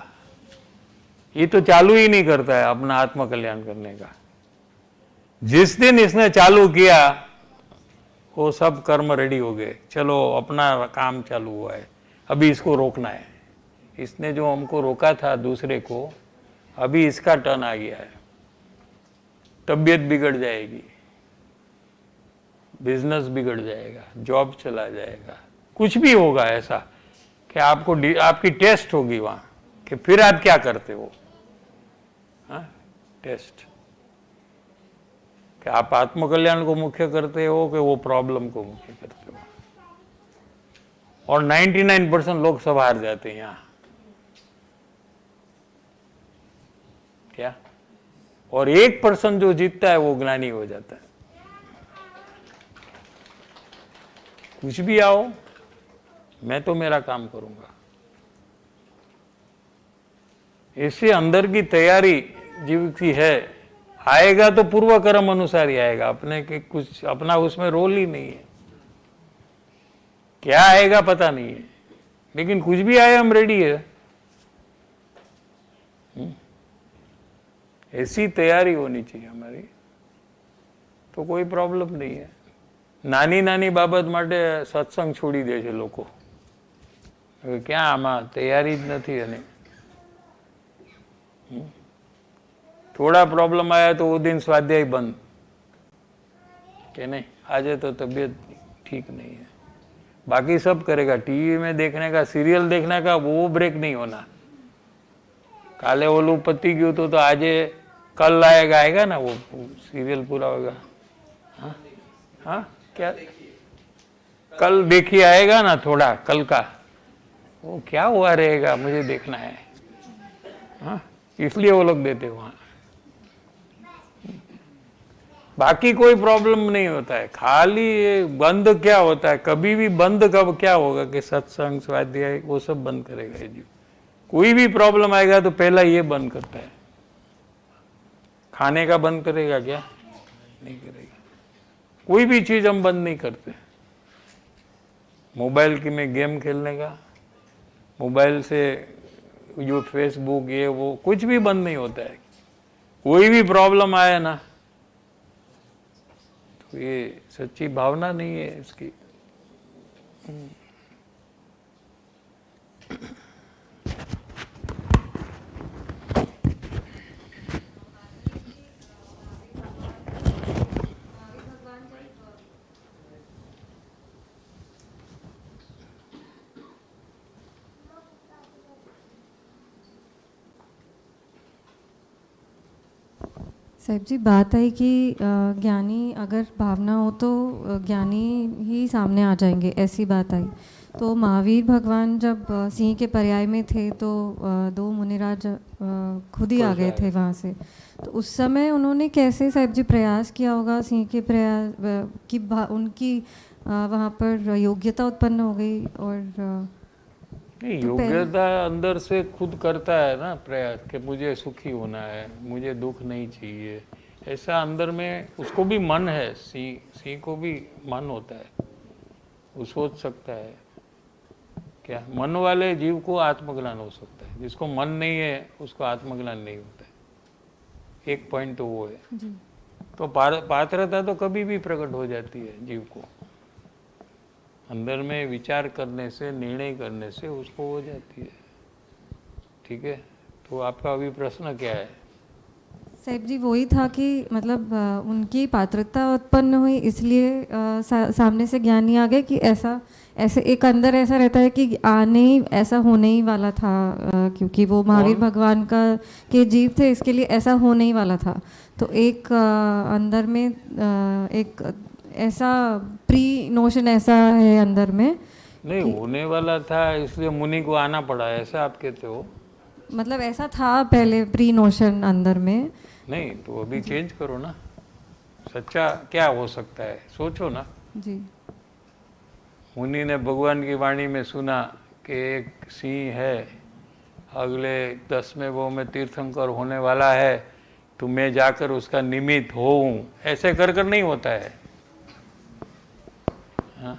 ये तो चालू ही नहीं करता है अपना आत्मकल्याण करने का। जिस दिन इसने चालू किया वो सब कर्म रेडी हो गए, चलो अपना काम चालू हुआ है, अभी इसको रोकना है। इसने जो हमको रोका था दूसरे को, अभी इसका टर्न आ गया है। तबीयत बिगड़ जाएगी, बिजनेस बिगड़ जाएगा, जॉब चला जाएगा, कुछ भी होगा ऐसा कि आपको आपकी टेस्ट होगी वहां कि फिर आप क्या करते हो। हाँ, टेस्ट कि आप आत्मकल्याण को मुख्य करते हो कि वो प्रॉब्लम को मुख्य करते हो। और 99% लोग सब हार जाते हैं यहाँ। क्या, और 1% जो जीतता है वो ज्ञानी हो जाता है। कुछ भी आओ, मैं तो मेरा काम करूंगा, इससे अंदर की तैयारी जीव की है। आएगा तो पूर्व कर्म अनुसार ही आएगा, अपने के कुछ अपना उसमें रोल ही नहीं है। क्या आएगा पता नहीं है, लेकिन कुछ भी आए हम रेडी है। ऐसी तैयारी होनी चाहिए हमारी, तो कोई प्रॉब्लम नहीं है। नानी नानी बाबत માટે સત્સંગ છોડી દે છે લોકો, ક્યાં આમાં તૈયારી જ નથી। અને थोड़ा प्रॉब्लम आया तो वो दिन स्वाध्याय बंद कि नहीं, आज तो तबीयत ठीक नहीं है, बाकी सब करेगा। टीवी में देखने का, सीरियल देखने का वो ब्रेक नहीं होना। काले ओलू पति गયું तो आज कल आएगा ना वो सीरियल पूरा होगा। हाँ हाँ, क्या कल देखिए आएगा ना थोड़ा, कल का वो क्या हुआ रहेगा मुझे देखना है। हाँ, इसलिए वो लोग देते वहां। बाकी कोई प्रॉब्लम नहीं होता है, खाली ये बंद क्या होता है, कभी भी बंद कब क्या होगा कि सत्संग स्वाध्याय वो सब बंद करेगा ये जीव। कोई भी प्रॉब्लम आएगा तो पहला ये बंद करता है। खाने का बंद करेगा क्या? नहीं करेगा। कोई भी चीज हम बंद नहीं करते। मोबाइल की में गेम खेलने का, मोबाइल से जो फेसबुक ये वो कुछ भी बंद नहीं होता है। कोई भी प्रॉब्लम आए ना तो ये सच्ची भावना नहीं है इसकी। साहिब जी, बात आई कि ज्ञानी अगर भावना हो तो ज्ञानी ही सामने आ जाएंगे, ऐसी बात आई। तो महावीर भगवान जब सिंह के पर्याय में थे तो दो मुनिराज खुद ही आ गए थे वहाँ से। तो उस समय उन्होंने कैसे साहिब जी प्रयास किया होगा सिंह के प्रयास की उनकी वहाँ पर योग्यता उत्पन्न हो गई और नहीं, तो पहले- योग्यता अंदर से खुद करता है ना प्रयास कि मुझे सुखी होना है, मुझे दुख नहीं चाहिए, ऐसा अंदर में उसको भी मन है। सी को भी मन होता है, वो सोच सकता है। क्या मन वाले जीव को आत्मज्ञान हो सकता है, जिसको मन नहीं है उसको आत्मज्ञान नहीं होता है। एक पॉइंट तो वो है। जी तो पात्रता तो कभी भी प्रकट हो जाती है जीव को, अंदर में विचार करने से, निर्णय करने से उसको हो जाती है। ठीक है, तो आपका अभी प्रश्न क्या है? साहब जी वही था कि मतलब उनकी पात्रता उत्पन्न हुई इसलिए सामने से ज्ञानी आ गए कि ऐसे एक अंदर ऐसा रहता है कि आने ही ऐसा होने ही वाला था, क्योंकि वो महावीर भगवान के जीव थे, इसके लिए ऐसा होने ही वाला था। तो एक अंदर में एक ऐसा प्री नोशन ऐसा है अंदर में, नहीं होने वाला था इसलिए मुनि को आना पड़ा, ऐसा आप कहते हो? मतलब ऐसा था पहले प्री नोशन अंदर में। नहीं तो अभी चेंज करो ना, सच्चा क्या हो सकता है सोचो ना। जी मुनि ने भगवान की वाणी में सुना कि एक सिंह है, अगले 10वें वो में तीर्थंकर होने वाला है, तो मैं जाकर उसका निमित्त होऊं, ऐसे कर कर नहीं होता है। हाँ?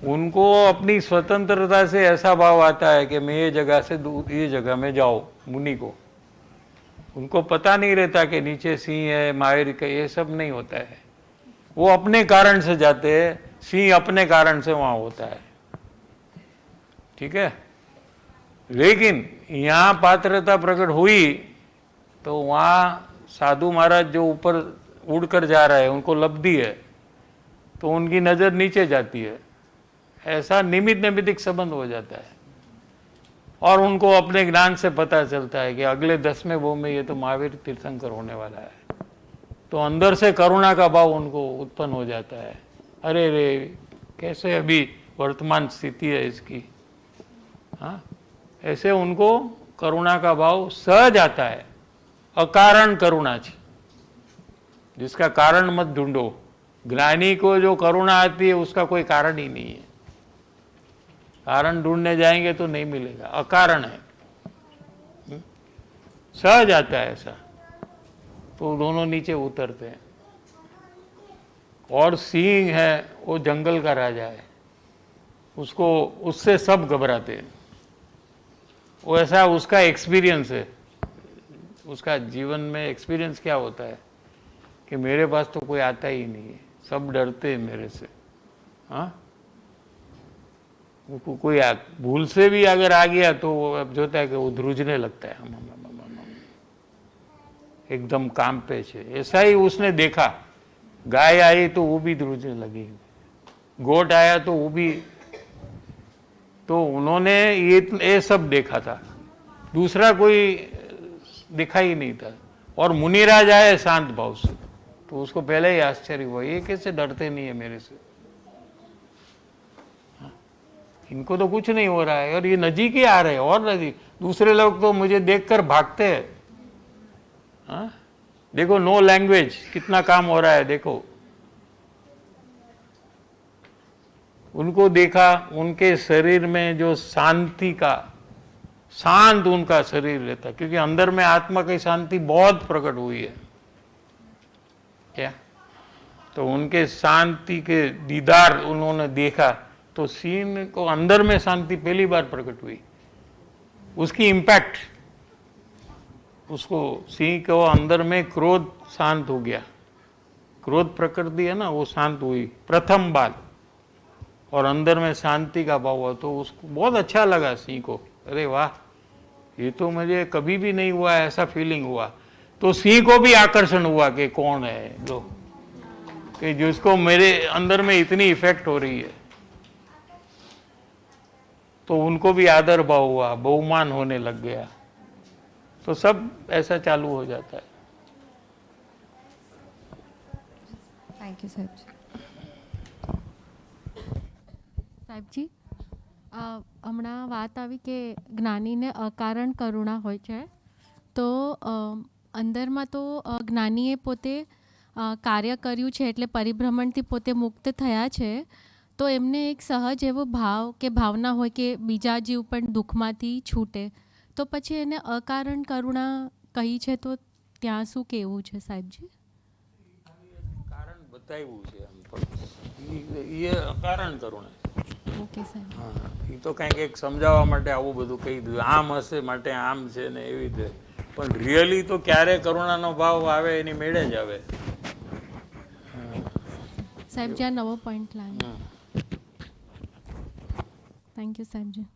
उनको अपनी स्वतंत्रता से ऐसा भाव आता है कि मैं ये जगह से ये जगह में जाओ। मुनि को उनको पता नहीं रहता कि नीचे सिंह है, महावीर का, ये सब नहीं होता है। वो अपने कारण से जाते हैं, सिंह अपने कारण से वहां होता है। ठीक है, लेकिन यहाँ पात्रता प्रकट हुई तो वहाँ साधु महाराज जो ऊपर उड़कर जा रहे हैं उनको लब्धि है, तो उनकी नज़र नीचे जाती है। ऐसा निमित्त नैमित्तिक संबंध हो जाता है और उनको अपने ज्ञान से पता चलता है कि अगले 10वें वो में ये तो महावीर तीर्थंकर होने वाला है। तो अंदर से करुणा का भाव उनको उत्पन्न हो जाता है। अरे रे, कैसे अभी वर्तमान स्थिति है इसकी। हाँ, ऐसे उनको करुणा का भाव सहज आता है। अकारण करुणा छी, जिसका कारण मत ढूंढो। ज्ञानी को जो करुणा आती है उसका कोई कारण ही नहीं है। कारण ढूंढने जाएंगे तो नहीं मिलेगा, अकारण है, सहज आता है ऐसा। तो दोनों नीचे उतरते हैं। और सिंह है वो जंगल का राजा है, उसको उससे सब घबराते हैं। वो ऐसा उसका एक्सपीरियंस है, उसका जीवन में एक्सपीरियंस क्या होता है कि मेरे पास तो कोई आता ही नहीं है, सब डरते हैं मेरे से। हाँ, कोई भूल से भी अगर आ गया तो वो अब जोता है कि वो ध्रुजने लगता है, हम एकदम काम पे छे। ऐसा ही उसने देखा, गाय आई तो वो भी ध्रुजने लगी, गोट आया तो वो भी। तो उन्होंने ये सब देखा था, दूसरा कोई दिखा ही नहीं था। और मुनिराज आए शांत भाव से, तो उसको पहले ही आश्चर्य हुआ, ये कैसे डरते नहीं है मेरे से, इनको तो कुछ नहीं हो रहा है और ये नजीक ही आ रहे हैं और नजीक। दूसरे लोग तो मुझे देखकर भागते हैं। हाँ, देखो नो लैंग्वेज, कितना काम हो रहा है देखो। उनको देखा, उनके शरीर में जो शांति का, शांत उनका शरीर रहता, क्योंकि अंदर में आत्मा की शांति बहुत प्रकट हुई है। क्या? तो उनके शांति के दीदार उन्होंने देखा, तो सिंह को अंदर में शांति पहली बार प्रकट हुई। उसकी इम्पैक्ट, उसको सिंह को अंदर में क्रोध शांत हो गया, क्रोध प्रकृति है ना, वो शांत हुई प्रथम बार, और अंदर में शांति का भाव हुआ। तो उसको बहुत अच्छा लगा सिंह को, अरे वाह, ये तो मुझे कभी भी नहीं हुआ, ऐसा फीलिंग हुआ। तो सिंह को भी आकर्षण हुआ कि कौन है लो, कि जिसको मेरे अंदर में इतनी इफेक्ट हो रही है। तो उनको भी आदर भाव हुआ, बहुमान होने लग गया। तो सब ऐसा चालू हो जाता है। थैंक यू साहब जी। સાહેબ જી, હમણાં વાત આવી કે જ્ઞાનીને અકારણ કરુણા હોય છે, તો અંદરમાં તો જ્ઞાનીએ પોતે કાર્ય કર્યું છે એટલે પરિભ્રમણથી પોતે મુક્ત થયા છે, તો એમને એક સહજ એવો ભાવ કે ભાવના હોય કે બીજા જીવ પણ દુઃખમાંથી છૂટે, તો પછી એને અકારણ કરુણા કહી છે, તો ત્યાં શું કહેવું છે સાહેબજી? કારણ બતાવ્યું છે આમ પણ એ અકારણ કરુણા. ઓકે સાહેબ. હા, એ તો કંઈક એક સમજાવવા માટે આવું બધું કહી દીધું, આમ હશે માટે આમ છે ને એવી રીતે, પણ રિયલી તો ક્યારે કરુણાનો ભાવ આવે એની મેળે જ આવે. સાહેબ જ્યાં નવો પોઈન્ટ લાવ્યો. Thank you સાહેબજી.